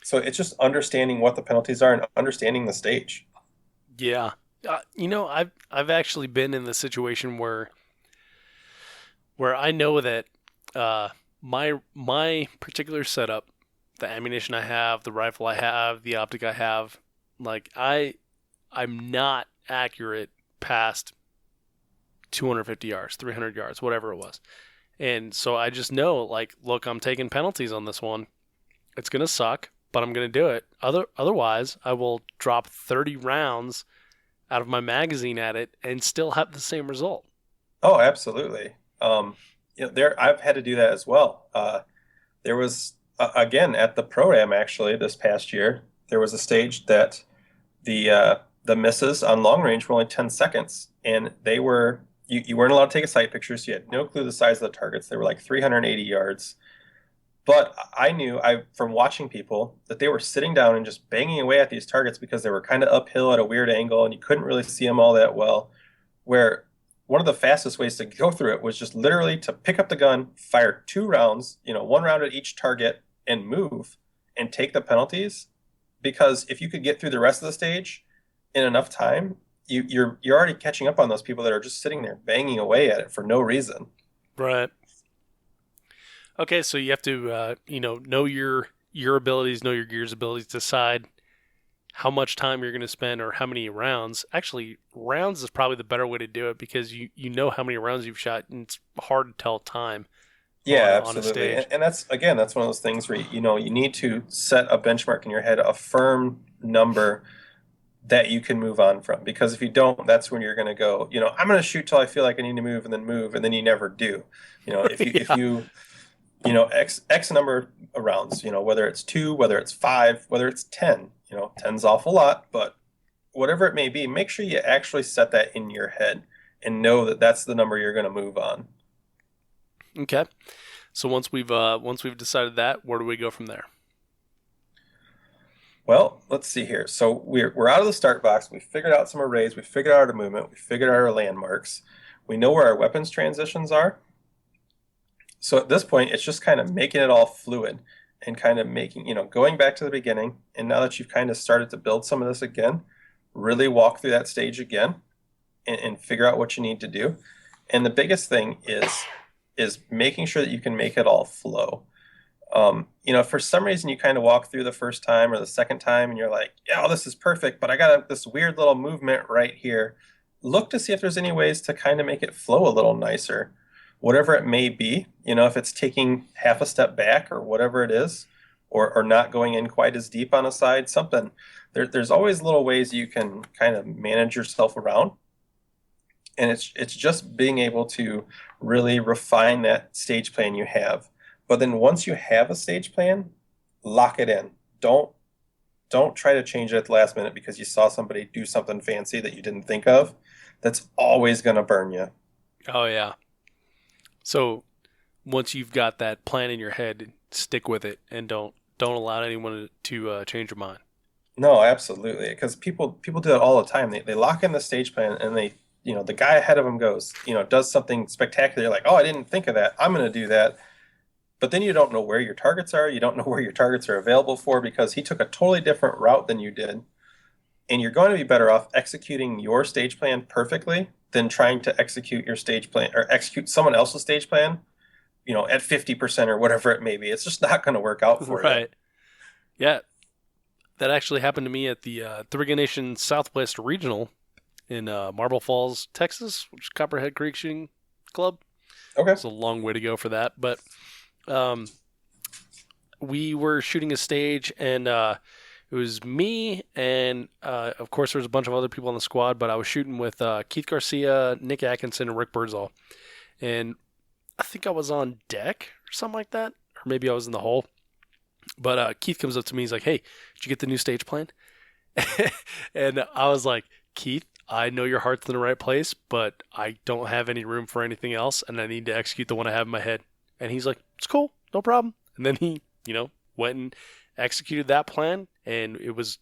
S3: So it's just understanding what the penalties are and understanding the stage.
S4: Yeah. I've actually been in the situation where I know that my particular setup, the ammunition I have, the rifle I have, the optic I have, like I'm not accurate past 250 yards, 300 yards, whatever it was. And so I just know, like, look, I'm taking penalties on this one. It's going to suck, but I'm going to do it. Otherwise, I will drop 30 rounds out of my magazine at it and still have the same result.
S3: Oh, absolutely. I've had to do that as well. There was, again, at the Pro-Am, actually, this past year, there was a stage that the misses on long range were only 10 seconds, and they were, you weren't allowed to take a sight picture, so you had no clue the size of the targets. They were like 380 yards. But I knew from watching people that they were sitting down and just banging away at these targets because they were kind of uphill at a weird angle and you couldn't really see them all that well. Where one of the fastest ways to go through it was just literally to pick up the gun, fire 2 rounds, 1 round at each target, and move and take the penalties. Because if you could get through the rest of the stage in enough time, you're already catching up on those people that are just sitting there banging away at it for no reason.
S4: Right. Okay, so you have to, know your abilities, know your gear's abilities, decide how much time you're going to spend or how many rounds. Actually, rounds is probably the better way to do it because you know how many rounds you've shot, and it's hard to tell time.
S3: Yeah,
S4: on a
S3: absolutely.
S4: stage.
S3: And that's one of those things where, you need to set a benchmark in your head, a firm number that you can move on from. Because if you don't, that's when you're going to go, I'm going to shoot till I feel like I need to move, and then you never do. If you X number of rounds, whether it's 2, whether it's 5, whether it's 10, 10's awful lot, but whatever it may be, make sure you actually set that in your head and know that that's the number you're going to move on.
S4: Okay. So once we've decided that, where do we go from there?
S3: Well, let's see here. So we're out of the start box. We figured out some arrays. We figured out our movement. We figured out our landmarks. We know where our weapons transitions are. So at this point, it's just kind of making it all fluid and kind of making, going back to the beginning. And now that you've kind of started to build some of this again, really walk through that stage again and figure out what you need to do. And the biggest thing is making sure that you can make it all flow. If for some reason you kind of walk through the first time or the second time and you're like, yeah, this is perfect, but I got this weird little movement right here. Look to see if there's any ways to kind of make it flow a little nicer. Whatever it may be, if it's taking half a step back or whatever it is, or not going in quite as deep on a side, something. There's always little ways you can kind of manage yourself around. And it's just being able to really refine that stage plan you have. But then once you have a stage plan, lock it in. Don't try to change it at the last minute because you saw somebody do something fancy that you didn't think of. That's always going to burn you.
S4: Oh, yeah. So once you've got that plan in your head, stick with it and don't allow anyone to change your mind.
S3: No, absolutely. Because people do that all the time. They lock in the stage plan and they, the guy ahead of them goes, does something spectacular. You're like, oh, I didn't think of that. I'm going to do that. But then you don't know where your targets are. You don't know where your targets are available for because he took a totally different route than you did. And you're going to be better off executing your stage plan perfectly than trying to execute your stage plan or execute someone else's stage plan, at 50% or whatever it may be. It's just not going to work out for you.
S4: Right. Yeah. That actually happened to me at the Three Nation Southwest Regional in Marble Falls, Texas, which is Copperhead Creek Shooting Club.
S3: Okay.
S4: It's a long way to go for that. But we were shooting a stage, and it was me, and of course there was a bunch of other people on the squad, but I was shooting with Keith Garcia, Nick Atkinson, and Rick Birdsall. And I think I was on deck or something like that, or maybe I was in the hole. But Keith comes up to me, he's like, "Hey, did you get the new stage plan?" And I was like, "Keith, I know your heart's in the right place, but I don't have any room for anything else, and I need to execute the one I have in my head." And he's like, "It's cool, no problem." And then he, went and executed that plan, and it was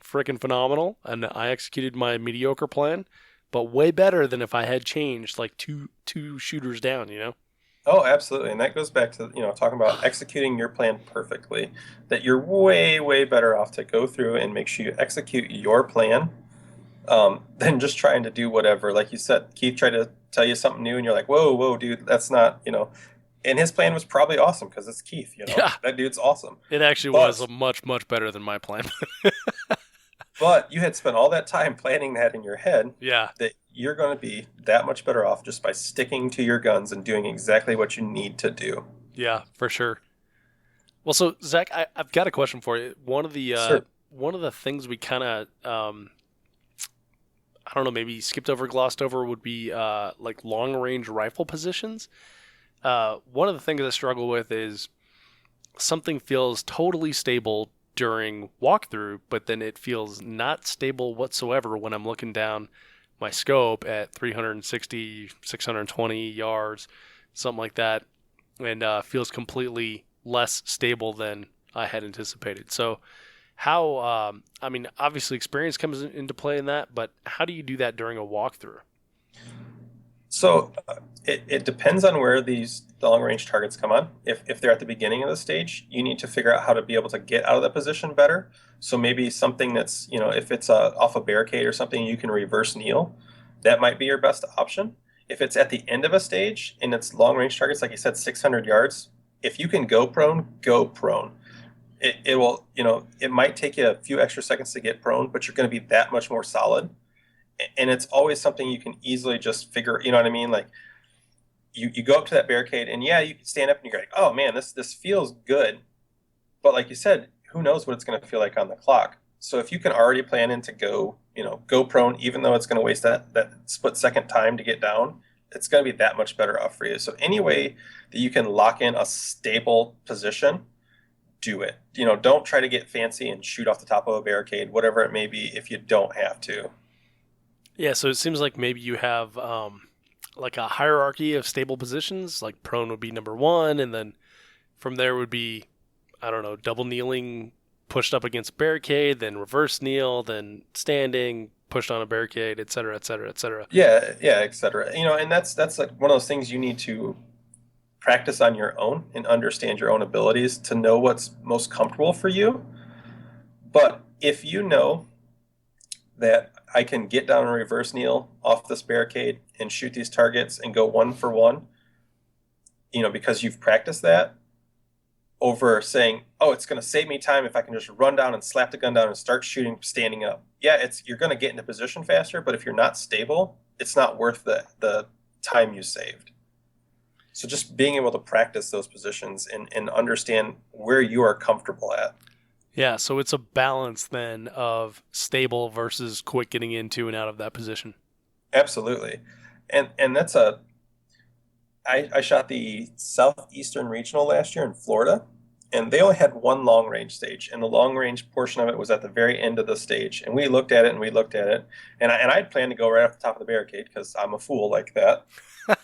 S4: freaking phenomenal. And I executed my mediocre plan, but way better than if I had changed like two shooters down,
S3: Oh, absolutely. And that goes back to, talking about executing your plan perfectly, that you're way, way better off to go through and make sure you execute your plan than just trying to do whatever. Like you said, Keith tried to tell you something new and you're like, whoa, dude, that's not, and his plan was probably awesome because it's Keith,
S4: Yeah.
S3: That dude's awesome.
S4: It actually was much, much better than my plan.
S3: But you had spent all that time planning that in your head.
S4: Yeah.
S3: That you're going to be that much better off just by sticking to your guns and doing exactly what you need to do.
S4: Yeah, for sure. Well, so Zach, I've got a question for you. One of the
S3: Sure.
S4: one of the things we kind of I don't know, maybe skipped over, glossed over would be like long range rifle positions. One of the things I struggle with is something feels totally stable during walkthrough, but then it feels not stable whatsoever when I'm looking down my scope at 360, 620 yards, something like that, and feels completely less stable than I had anticipated. So how, obviously experience comes into play in that, but how do you do that during a walkthrough?
S3: So it depends on where these long-range targets come on. If they're at the beginning of the stage, you need to figure out how to be able to get out of that position better. So maybe something that's, if it's off a barricade or something, you can reverse kneel. That might be your best option. If it's at the end of a stage and it's long-range targets, like you said, 600 yards, if you can go prone, go prone. It will, it might take you a few extra seconds to get prone, but you're going to be that much more solid. And it's always something you can easily just figure, you know what I mean? Like you go up to that barricade and yeah, you can stand up and you're like, oh man, this feels good. But like you said, who knows what it's going to feel like on the clock. So if you can already plan in to go prone, even though it's going to waste that split second time to get down, it's going to be that much better off for you. So any way that you can lock in a stable position, do it. Don't try to get fancy and shoot off the top of a barricade, whatever it may be, if you don't have to.
S4: Yeah, so it seems like maybe you have like a hierarchy of stable positions, like prone would be number one, and then from there would be, I don't know, double kneeling pushed up against a barricade, then reverse kneel, then standing, pushed on a barricade, et cetera, et cetera, et cetera.
S3: Yeah, et cetera. And that's like one of those things you need to practice on your own and understand your own abilities to know what's most comfortable for you. But if you know that I can get down and reverse kneel off this barricade and shoot these targets and go one for one, because you've practiced that, over saying, oh, it's going to save me time if I can just run down and slap the gun down and start shooting standing up. Yeah, you're going to get into position faster, but if you're not stable, it's not worth the time you saved. So just being able to practice those positions and understand where you are comfortable at.
S4: Yeah, so it's a balance then of stable versus quick getting into and out of that position.
S3: Absolutely. And that's I shot the Southeastern Regional last year in Florida, and they only had one long range stage, and the long range portion of it was at the very end of the stage. And we looked at it, and I'd planned to go right off the top of the barricade because I'm a fool like that.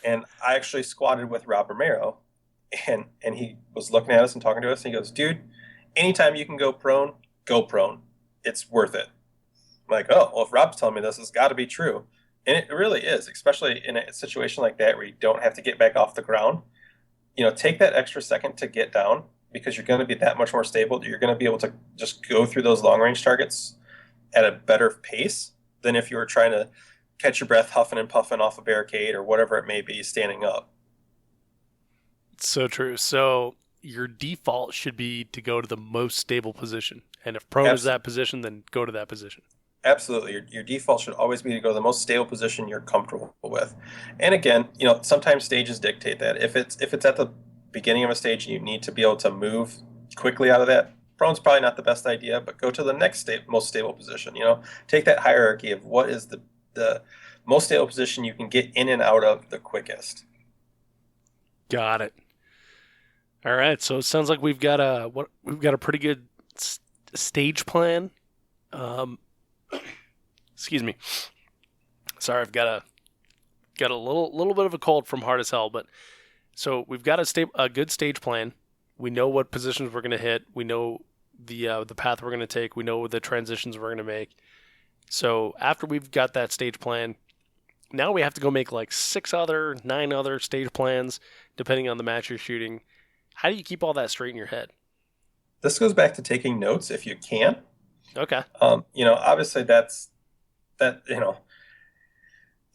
S3: And I actually squatted with Rob Romero, and he was looking at us and talking to us, and he goes, dude, anytime you can go prone, go prone. It's worth it. I'm like, oh, well, if Rob's telling me this, it's got to be true. And it really is, especially in a situation like that where you don't have to get back off the ground. Take that extra second to get down because you're going to be that much more stable. You're going to be able to just go through those long-range targets at a better pace than if you were trying to catch your breath huffing and puffing off a barricade or whatever it may be standing up.
S4: So true. So your default should be to go to the most stable position. And if prone is that position, then go to that position.
S3: Absolutely. Your default should always be to go to the most stable position you're comfortable with. And again, sometimes stages dictate that. If it's at the beginning of a stage and you need to be able to move quickly out of that. Prone's probably not the best idea, but go to the next most stable position. Take that hierarchy of what is the most stable position you can get in and out of the quickest.
S4: Got it. All right, so it sounds like we've got a pretty good stage plan. Excuse me. Sorry, I've got a little bit of a cold from hard as hell, but so we've got a good stage plan. We know what positions we're going to hit. We know the path we're going to take. We know the transitions we're going to make. So after we've got that stage plan, now we have to go make like 9 other stage plans, depending on the match you're shooting. How do you keep all that straight in your head?
S3: This goes back to taking notes if you can.
S4: Okay.
S3: Obviously that's that.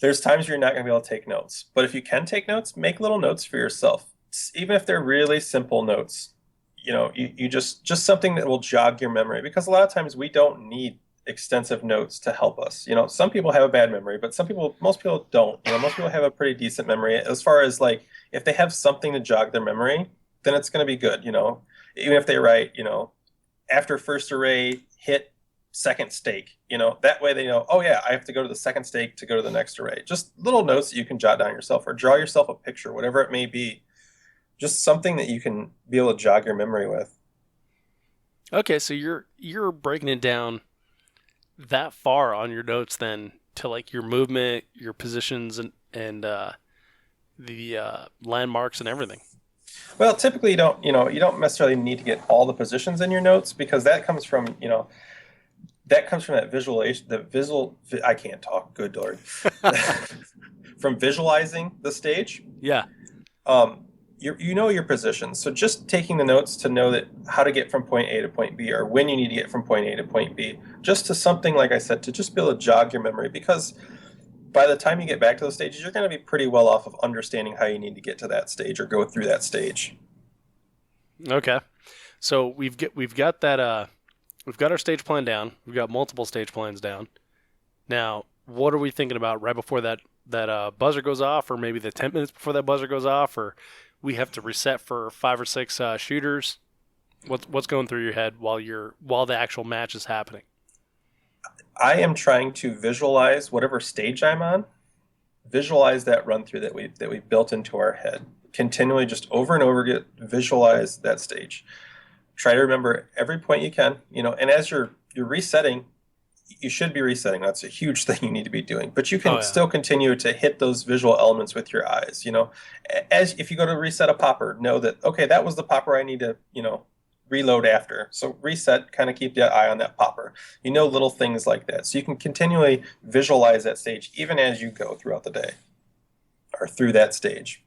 S3: There's times you're not going to be able to take notes, but if you can take notes, make little notes for yourself, even if they're really simple notes. You just something that will jog your memory, because a lot of times we don't need extensive notes to help us. Some people have a bad memory, but most people don't. Most people have a pretty decent memory as far as like if they have something to jog their memory, then it's going to be good. Even if they write, after first array, hit second stake, that way they know, oh yeah, I have to go to the second stake to go to the next array. Just little notes that you can jot down yourself, or draw yourself a picture, whatever it may be. Just something that you can be able to jog your memory with.
S4: Okay, so you're breaking it down that far on your notes then to like your movement, your positions, and the landmarks and everything.
S3: Well, typically you don't necessarily need to get all the positions in your notes, because that comes from that visualization, I can't talk, good Lord. From visualizing the stage.
S4: Yeah.
S3: You know your positions. So just taking the notes to know that how to get from point A to point B, or when you need to get from point A to point B, just to something, like I said, to just be able to jog your memory, because by the time you get back to those stages, you're going to be pretty well off of understanding how you need to get to that stage or go through that stage.
S4: Okay. So we've got that we've got our stage plan down. We've got multiple stage plans down. Now, what are we thinking about right before that buzzer goes off, or maybe the 10 minutes before that buzzer goes off, or we have to reset for 5 or 6 shooters? What's going through your head while the actual match is happening?
S3: I am trying to visualize whatever stage I'm on, visualize that run through that we built into our head. Continually, just over and over, visualize that stage. Try to remember every point you can, and as you're resetting, you should be resetting. That's a huge thing you need to be doing. But you can still continue to hit those visual elements with your eyes. As if you go to reset a popper, know that, okay, that was the popper I need to, reload after. So reset, kind of keep the eye on that popper. Little things like that. So you can continually visualize that stage even as you go throughout the day or through that stage.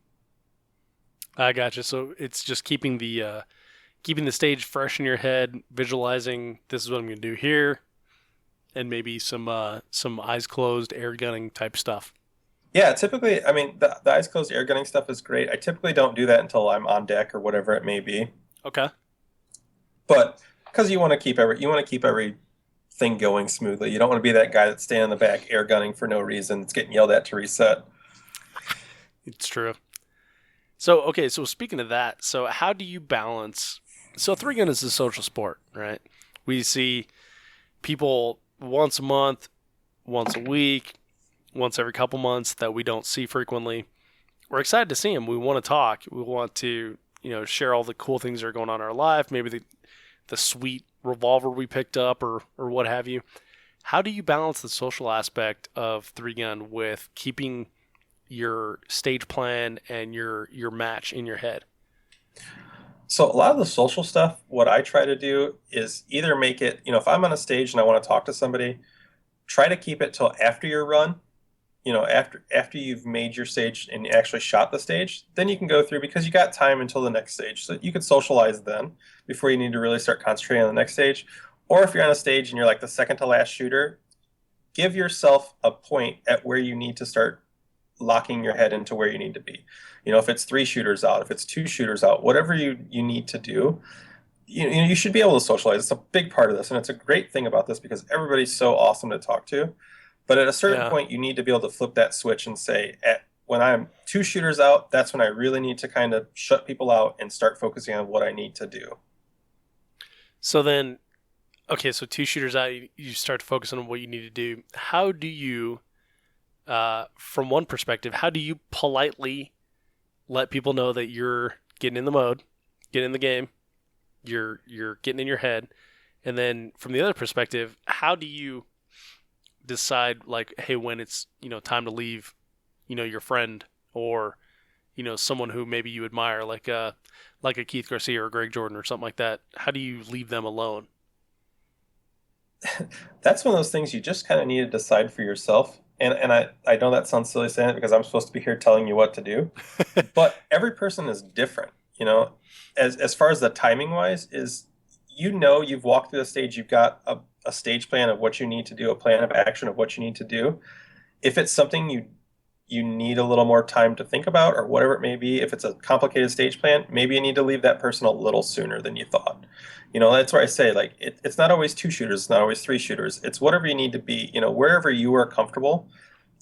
S4: I gotcha. So it's just keeping the stage fresh in your head, visualizing this is what I'm going to do here, and maybe some eyes closed air gunning type stuff.
S3: Yeah, typically, the eyes closed air gunning stuff is great. I typically don't do that until I'm on deck or whatever it may be.
S4: Okay.
S3: But because you want to keep everything going smoothly. You don't want to be that guy that's standing in the back air gunning for no reason. It's getting yelled at to reset.
S4: It's true. So speaking of that, so how do you balance? So 3-gun is a social sport, right? We see people once a month, once a week, once every couple months that we don't see frequently. We're excited to see them. We want to talk. We want to, share all the cool things that are going on in our life, maybe the sweet revolver we picked up or what have you. How do you balance the social aspect of 3-gun with keeping your stage plan and your match in your head?
S3: So a lot of the social stuff, what I try to do is either make it, if I'm on a stage and I want to talk to somebody, try to keep it till after your run. After you've made your stage and actually shot the stage, then you can go through, because you got time until the next stage. So you could socialize then before you need to really start concentrating on the next stage. Or if you're on a stage and you're like the second to last shooter, give yourself a point at where you need to start locking your head into where you need to be. If it's 3 shooters out, if it's 2 shooters out, whatever you need to do, you should be able to socialize. It's a big part of this, and it's a great thing about this because everybody's so awesome to talk to. But at a certain point, you need to be able to flip that switch and say, when I'm 2 shooters out, that's when I really need to kind of shut people out and start focusing on what I need to do.
S4: So then, okay, so 2 shooters out, you start to focus on what you need to do. How do you, from one perspective, how do you politely let people know that you're getting in the mode, getting in the game, you're getting in your head, and then from the other perspective, how do you decide like, hey, when it's time to leave, your friend or someone who maybe you admire, like a Keith Garcia or Greg Jordan or something like that? How do you leave them alone?
S3: That's one of those things you just kind of need to decide for yourself. And I know that sounds silly saying it because I'm supposed to be here telling you what to do, but every person is different, as far as the timing wise is, you've walked through the stage, you've got a stage plan of what you need to do, a plan of action of what you need to do. If it's something you need a little more time to think about or whatever it may be, if it's a complicated stage plan, maybe you need to leave that person a little sooner than you thought. That's where I say, like, it's not always 2 shooters, it's not always 3 shooters. It's whatever you need to be, wherever you are comfortable,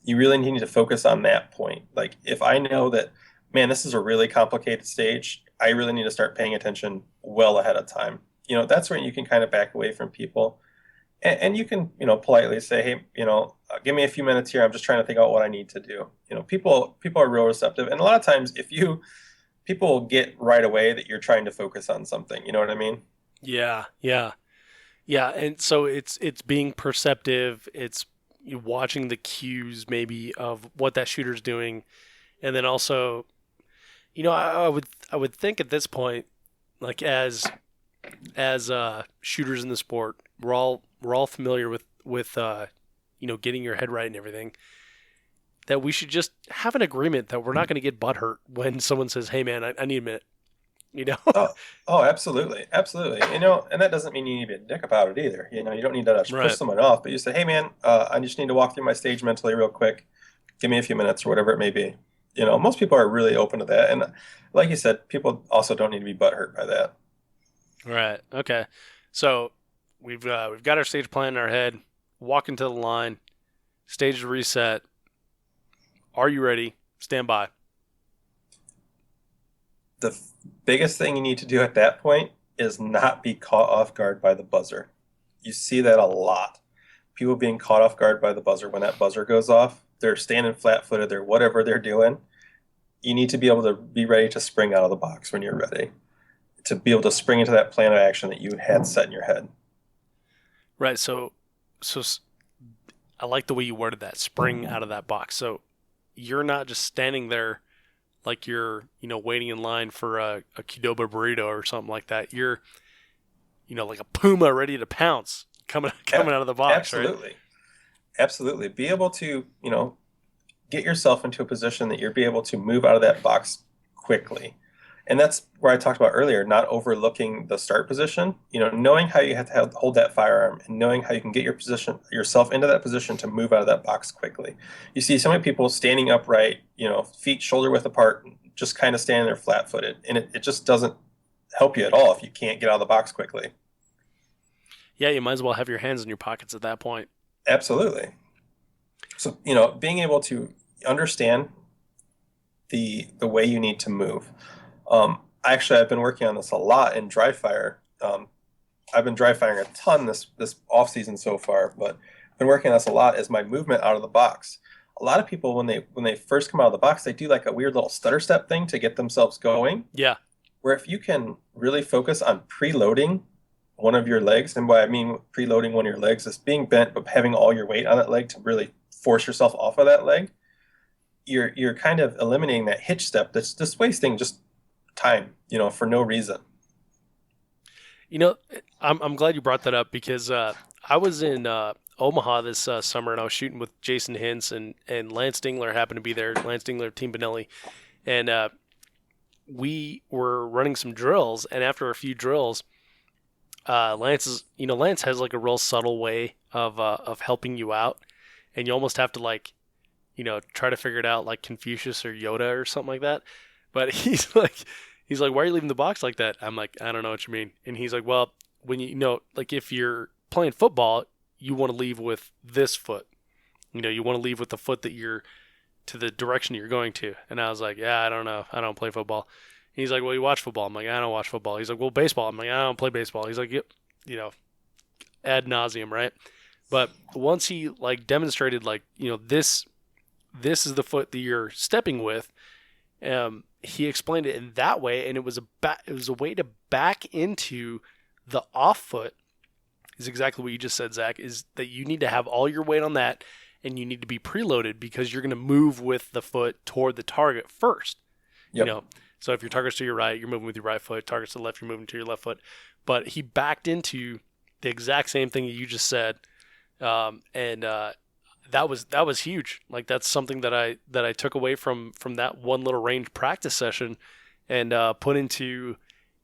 S3: you really need to focus on that point. Like, if I know that, man, this is a really complicated stage, I really need to start paying attention well ahead of time. That's when you can kind of back away from people. And you can, politely say, hey, give me a few minutes here. I'm just trying to think out what I need to do. People are real receptive. And a lot of times people get right away that you're trying to focus on something. You know what I mean?
S4: Yeah. And so it's being perceptive. It's watching the cues maybe of what that shooter's doing. And then also, I would think at this point, like as shooters in the sport, we're all familiar with getting your head right and everything, that we should just have an agreement that we're not going to get butthurt when someone says, hey man, I need a minute,
S3: Oh, absolutely. Absolutely. And that doesn't mean you need to be a dick about it either. You don't need to push
S4: Right.
S3: someone off, but you say, hey man, I just need to walk through my stage mentally real quick. Give me a few minutes or whatever it may be. Most people are really open to that. And like you said, people also don't need to be butthurt by that.
S4: Right. Okay. So we've got our stage plan in our head, walk into the line, stage reset. Are you ready? Stand by.
S3: The biggest thing you need to do at that point is not be caught off guard by the buzzer. You see that a lot. People being caught off guard by the buzzer when that buzzer goes off. They're standing flat-footed, they're whatever they're doing. You need to be able to be ready to spring out of the box when you're ready. To be able to spring into that plan of action that you had set in your head.
S4: Right. So I like the way you worded that, spring out of that box. So you're not just standing there like you're, waiting in line for a Qdoba burrito or something like that. You're, like a puma ready to pounce coming out of the box.
S3: Absolutely.
S4: Right?
S3: Absolutely. Be able to, get yourself into a position that you're be able to move out of that box quickly. And that's where I talked about earlier, not overlooking the start position, knowing how you have to hold that firearm and knowing how you can get yourself into that position to move out of that box quickly. You see so many people standing upright, feet shoulder width apart, just kind of standing there flat footed. And it just doesn't help you at all if you can't get out of the box quickly.
S4: Yeah, you might as well have your hands in your pockets at that point.
S3: Absolutely. So, being able to understand the way you need to move. Actually, I've been working on this a lot in dry fire. I've been dry firing a ton this off season so far, but I've been working on this a lot as my movement out of the box. A lot of people, when they first come out of the box, they do like a weird little stutter step thing to get themselves going.
S4: Yeah.
S3: Where if you can really focus on preloading one of your legs, and what I mean preloading one of your legs is being bent but having all your weight on that leg to really force yourself off of that leg, you're kind of eliminating that hitch step that's just wasting just time, for no reason.
S4: I'm glad you brought that up because I was in Omaha this summer and I was shooting with Jason Hintz and Lance Dingler happened to be there. Lance Dingler, Team Benelli, and we were running some drills. And after a few drills, Lance has like a real subtle way of helping you out, and you almost have to try to figure it out like Confucius or Yoda or something like that. But he's like, why are you leaving the box like that? I'm like, I don't know what you mean. And he's like, well, when if you're playing football, you want to leave with this foot. You want to leave with the foot that you're to the direction you're going to. And I was like, yeah, I don't know. I don't play football. And he's like, well, you watch football. I'm like, I don't watch football. He's like, well, baseball. I'm like, I don't play baseball. He's like, yep. you know, ad nauseum, right? But once he like demonstrated like, this is the foot that you're stepping with, he explained it in that way, and it was a way to back into the off foot. Is exactly what you just said, Zach, is that you need to have all your weight on that, and you need to be preloaded because you're going to move with the foot toward the target first.
S3: Yep.
S4: So if your target's to your right, you're moving with your right foot. Target's to the left, you're moving to your left foot. But he backed into the exact same thing that you just said, and that was huge. Like that's something that I took away from that one little range practice session, and put into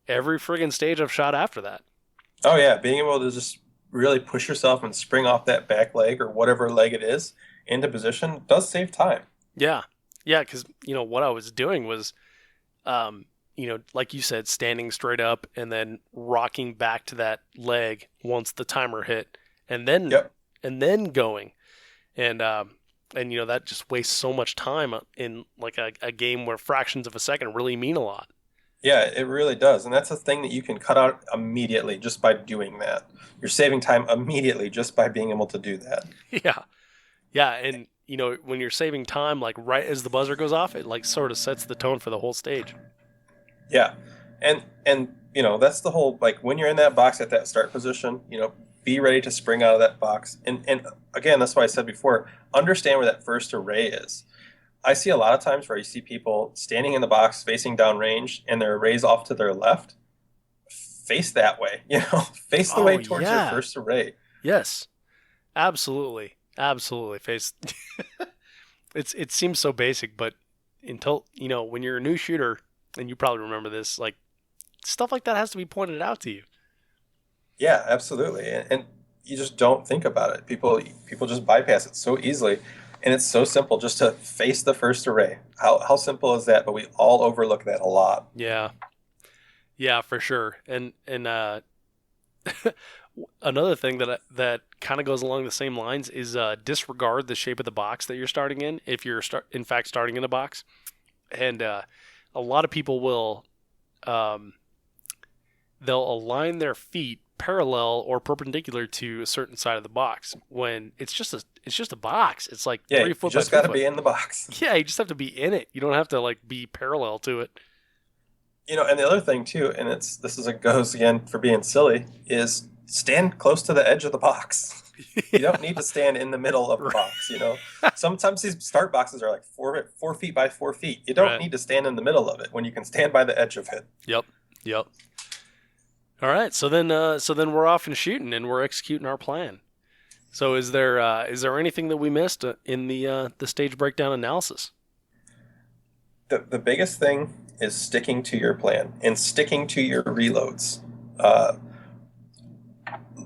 S4: every friggin' stage I've shot after that.
S3: Oh yeah, being able to just really push yourself and spring off that back leg or whatever leg it is into position does save time.
S4: Yeah, because what I was doing was, like you said, standing straight up and then rocking back to that leg once the timer hit, and then going, and that just wastes so much time in like a game where fractions of a second really mean a lot.
S3: Yeah, it really does. And that's a thing that you can cut out immediately just by doing that. You're saving time immediately just by being able to do that.
S4: Yeah. Yeah. And, when you're saving time, like right as the buzzer goes off, it like sort of sets the tone for the whole stage.
S3: Yeah. And that's the whole, like when you're in that box at that start position, be ready to spring out of that box. And again, that's why I said before, understand where that first array is. I see a lot of times where you see people standing in the box facing downrange and their array's off to their left. Face that way, face the way towards your first array.
S4: Yes, absolutely. Face. It seems so basic, but until, when you're a new shooter, and you probably remember this, like stuff like that has to be pointed out to you.
S3: Yeah, absolutely. And you just don't think about it. People just bypass it so easily. And it's so simple just to face the first array. How simple is that? But we all overlook that a lot.
S4: Yeah. Yeah, for sure. And another thing that kind of goes along the same lines is disregard the shape of the box that you're starting in if you're in fact starting in a box. And a lot of people will they'll align their feet parallel or perpendicular to a certain side of the box when it's just a box. It's like 3 foot.
S3: You just got to be in the box.
S4: Yeah, you just have to be in it. You don't have to like be parallel to it.
S3: And the other thing too, and goes again for being silly, is stand close to the edge of the box. You don't need to stand in the middle of the box. Sometimes these start boxes are like 4 feet by 4 feet. You don't need to stand in the middle of it when you can stand by the edge of it.
S4: Yep. All right, so then we're off and shooting, and we're executing our plan. So is there anything that we missed in the stage breakdown analysis?
S3: The biggest thing is sticking to your plan and sticking to your reloads.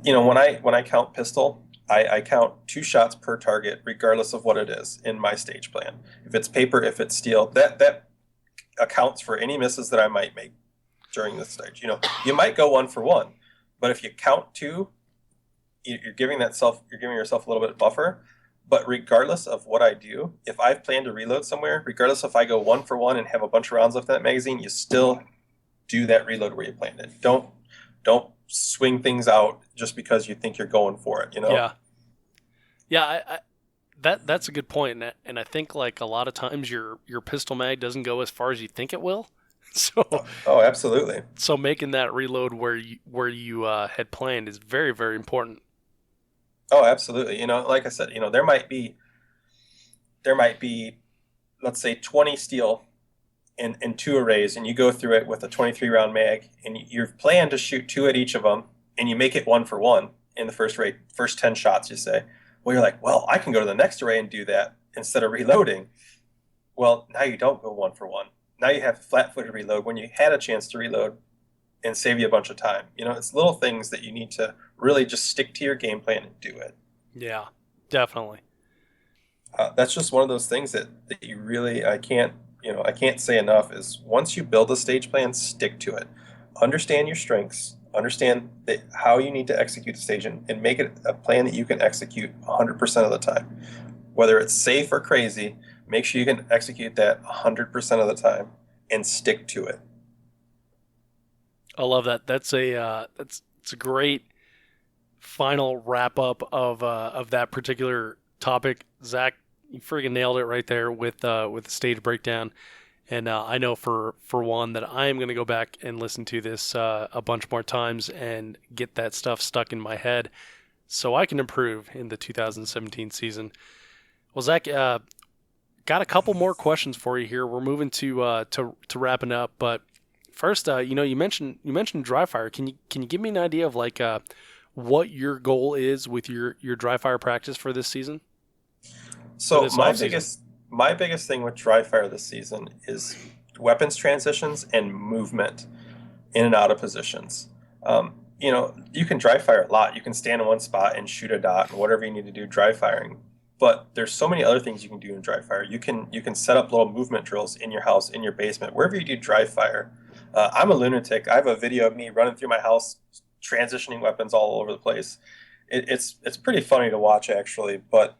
S3: When I count pistol, I count 2 shots per target, regardless of what it is in my stage plan. If it's paper, if it's steel, that accounts for any misses that I might make during this stage. You might go 1 for 1, but if you count 2, you're giving yourself a little bit of buffer. But regardless of what I do, if I've planned to reload somewhere, regardless if I go 1 for 1 and have a bunch of rounds left in that magazine, you still do that reload where you planned it. Don't swing things out just because you think you're going for it.
S4: Yeah. That's a good point, and I think like a lot of times your pistol mag doesn't go as far as you think it will. So
S3: oh, absolutely.
S4: So making that reload where you had planned is very, very important.
S3: Oh, absolutely. Like I said, there might be, let's say 20 steel in 2 arrays, and you go through it with a 23 round mag, and you've planned to shoot 2 at each of them, and you make it 1 for 1 in the first array, first 10 shots, you say. Well, you're like, well, I can go to the next array and do that instead of reloading. Well, now you don't go 1 for 1. Now you have flat-footed reload when you had a chance to reload and save you a bunch of time. It's little things that you need to really just stick to your game plan and do it.
S4: Yeah, definitely.
S3: That's just one of those things that you really, I can't say enough, is once you build a stage plan, stick to it. Understand your strengths, understand how you need to execute the stage, and make it a plan that you can execute 100% of the time. Whether it's safe or crazy, make sure you can execute that 100% of the time and stick to it.
S4: I love that. That's a great final wrap up of that particular topic. Zach, you friggin' nailed it right there with the stage breakdown. And I know for one that I am going to go back and listen to this a bunch more times and get that stuff stuck in my head so I can improve in the 2017 season. Well, Zach, got a couple more questions for you here. We're moving to wrapping up, but first, you mentioned dry fire. Can you give me an idea of like what your goal is with your dry fire practice for this season?
S3: So my biggest thing with dry fire this season is weapons transitions and movement in and out of positions. You can dry fire a lot. You can stand in one spot and shoot a dot and whatever you need to do dry firing. But there's so many other things you can do in dry fire. You can set up little movement drills in your house, in your basement, wherever you do dry fire. I'm a lunatic. I have a video of me running through my house, transitioning weapons all over the place. It's pretty funny to watch, actually, but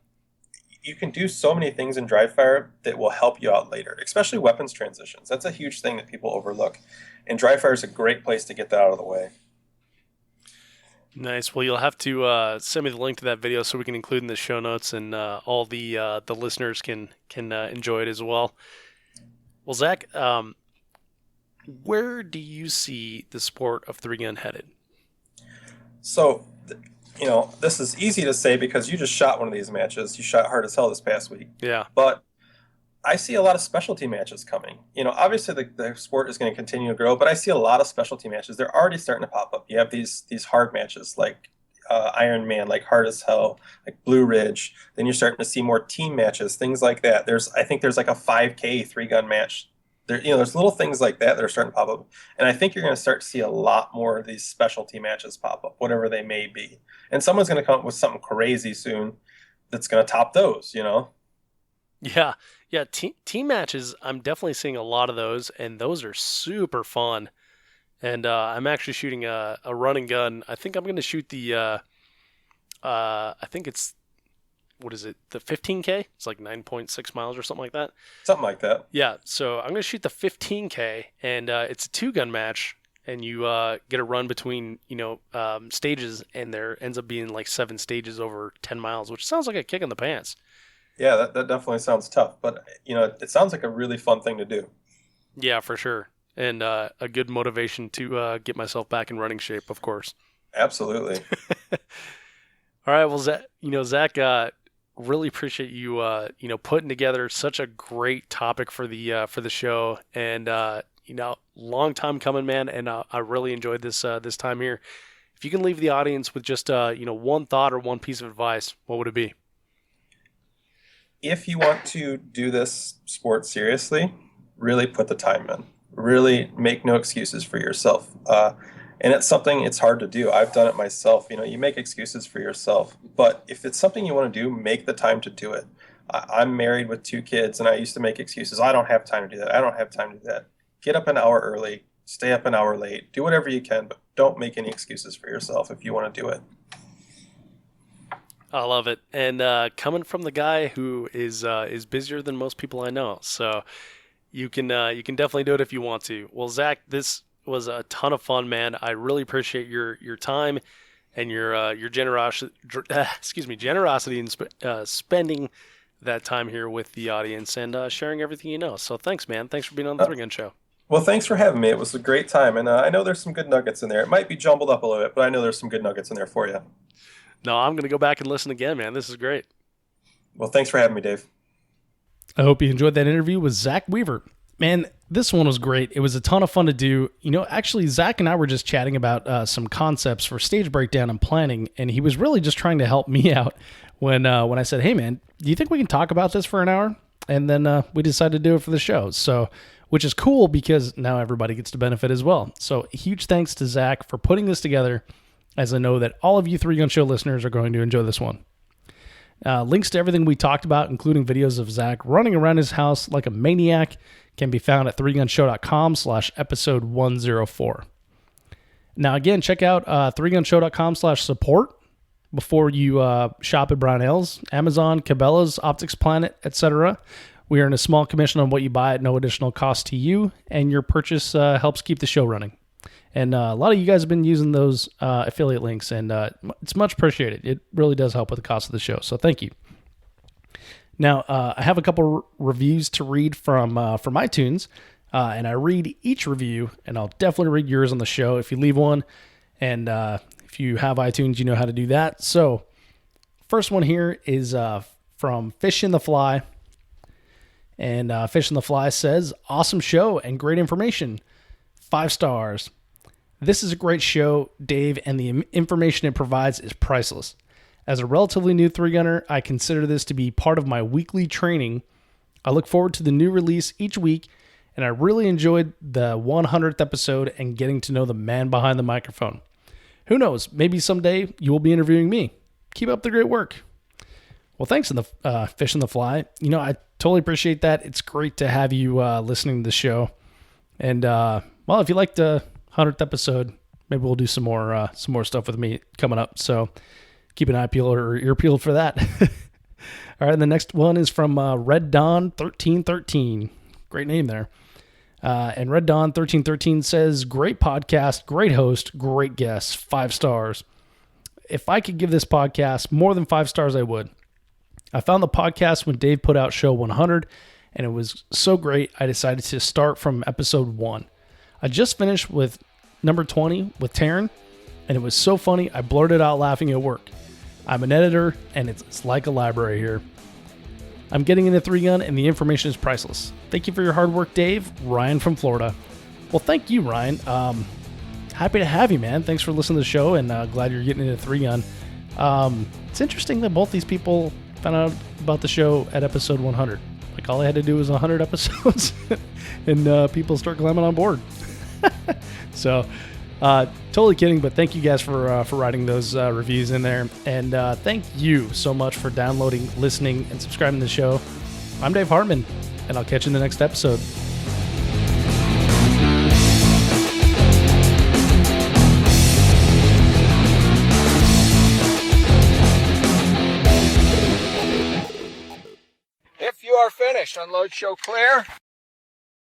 S3: you can do so many things in dry fire that will help you out later, especially weapons transitions. That's a huge thing that people overlook. And dry fire is a great place to get that out of the way.
S4: Nice. Well, you'll have to send me the link to that video so we can include in the show notes, and all the listeners can enjoy it as well. Well, Zach, where do you see the sport of three-gun headed?
S3: So, this is easy to say because you just shot one of these matches. You shot hard as hell this past week.
S4: Yeah.
S3: But I see a lot of specialty matches coming. Obviously the sport is going to continue to grow, but I see a lot of specialty matches. They're already starting to pop up. You have these hard matches like Iron Man, like Hard as Hell, like Blue Ridge. Then you're starting to see more team matches, things like that. I think there's like a 5K 3-gun match. There's little things like that are starting to pop up. And I think you're going to start to see a lot more of these specialty matches pop up, whatever they may be. And someone's going to come up with something crazy soon that's going to top those,
S4: Yeah. Yeah, team matches, I'm definitely seeing a lot of those, and those are super fun. And I'm actually shooting a run and gun. I think I'm going to shoot the, I think it's, what is it, the 15K? It's like 9.6 miles or something like that.
S3: Something like that.
S4: Yeah, so I'm going to shoot the 15K, and it's a 2-gun match, and you get a run between, stages, and there ends up being like 7 stages over 10 miles, which sounds like a kick in the pants.
S3: Yeah, that definitely sounds tough, but it sounds like a really fun thing to do.
S4: Yeah, for sure, and a good motivation to get myself back in running shape, of course.
S3: Absolutely.
S4: All right, well, Zach, really appreciate you, putting together such a great topic for the show, and long time coming, man, and I really enjoyed this time here. If you can leave the audience with just one thought or one piece of advice, what would it be?
S3: If you want to do this sport seriously, really put the time in. Really make no excuses for yourself. And it's hard to do. I've done it myself. You make excuses for yourself. But if it's something you want to do, make the time to do it. I'm married with 2 kids, and I used to make excuses. I don't have time to do that. I don't have time to do that. Get up an hour early. Stay up an hour late. Do whatever you can, but don't make any excuses for yourself if you want to do it.
S4: I love it, and coming from the guy who is busier than most people I know, so you can definitely do it if you want to. Well, Zach, this was a ton of fun, man. I really appreciate your time and your generosity. Generosity in spending that time here with the audience and sharing everything you know. So thanks, man. Thanks for being on the 3-Gun Show.
S3: Well, thanks for having me. It was a great time, and I know there's some good nuggets in there. It might be jumbled up a little bit, but I know there's some good nuggets in there for you.
S4: No, I'm going to go back and listen again, man. This is great.
S3: Well, thanks for having me, Dave.
S2: I hope you enjoyed that interview with Zach Weaver. Man, this one was great. It was a ton of fun to do. Actually, Zach and I were just chatting about some concepts for stage breakdown and planning, and he was really just trying to help me out when I said, hey, man, do you think we can talk about this for an hour? And then we decided to do it for the show. So, which is cool because now everybody gets to benefit as well. So huge thanks to Zach for putting this together, as I know that all of you 3-Gun Show listeners are going to enjoy this one. Links to everything we talked about, including videos of Zach running around his house like a maniac, can be found at 3gunshow.com/episode 104. Now, again, check out 3gunshow.com/support before you shop at Brownells, Amazon, Cabela's, Optics Planet, etc. We earn a small commission on what you buy at no additional cost to you, and your purchase helps keep the show running. And a lot of you guys have been using those affiliate links, and it's much appreciated. It really does help with the cost of the show, so thank you. Now, I have a couple reviews to read from iTunes, and I read each review, and I'll definitely read yours on the show if you leave one. And if you have iTunes, you know how to do that. So, first one here is from Fish in the Fly. And Fish in the Fly says, awesome show and great information. 5 stars. This is a great show, Dave, and the information it provides is priceless. As a relatively new 3-gunner, I consider this to be part of my weekly training. I look forward to the new release each week, and I really enjoyed the 100th episode and getting to know the man behind the microphone. Who knows, maybe someday you will be interviewing me. Keep up the great work. Well, thanks, Fish in the Fly. You know, I totally appreciate that. It's great to have you listening to the show. And, well, if you liked the 100th episode, maybe we'll do some more stuff with me coming up. So keep an eye peeled or ear peeled for that. All right, and the next one is from Red Dawn 1313. Great name there. And Red Dawn 1313 says, great podcast, great host, great guests, 5 stars. If I could give this podcast more than 5 stars, I would. I found the podcast when Dave put out show 100, and it was so great, I decided to start from episode 1. I just finished with number 20 with Taryn, and it was so funny, I blurted out laughing at work. I'm an editor, and it's like a library here. I'm getting into 3-gun, and the information is priceless. Thank you for your hard work, Dave. Ryan from Florida. Well, thank you, Ryan. Happy to have you, man. Thanks for listening to the show, and glad you're getting into 3-gun. It's interesting that both these people found out about the show at episode 100. Like, all I had to do was 100 episodes, and people start climbing on board. So, totally kidding, but thank you guys for writing those reviews in there. And thank you so much for downloading, listening, and subscribing to the show. I'm Dave Hartman, and I'll catch you in the next episode.
S1: If you are finished, unload show clear.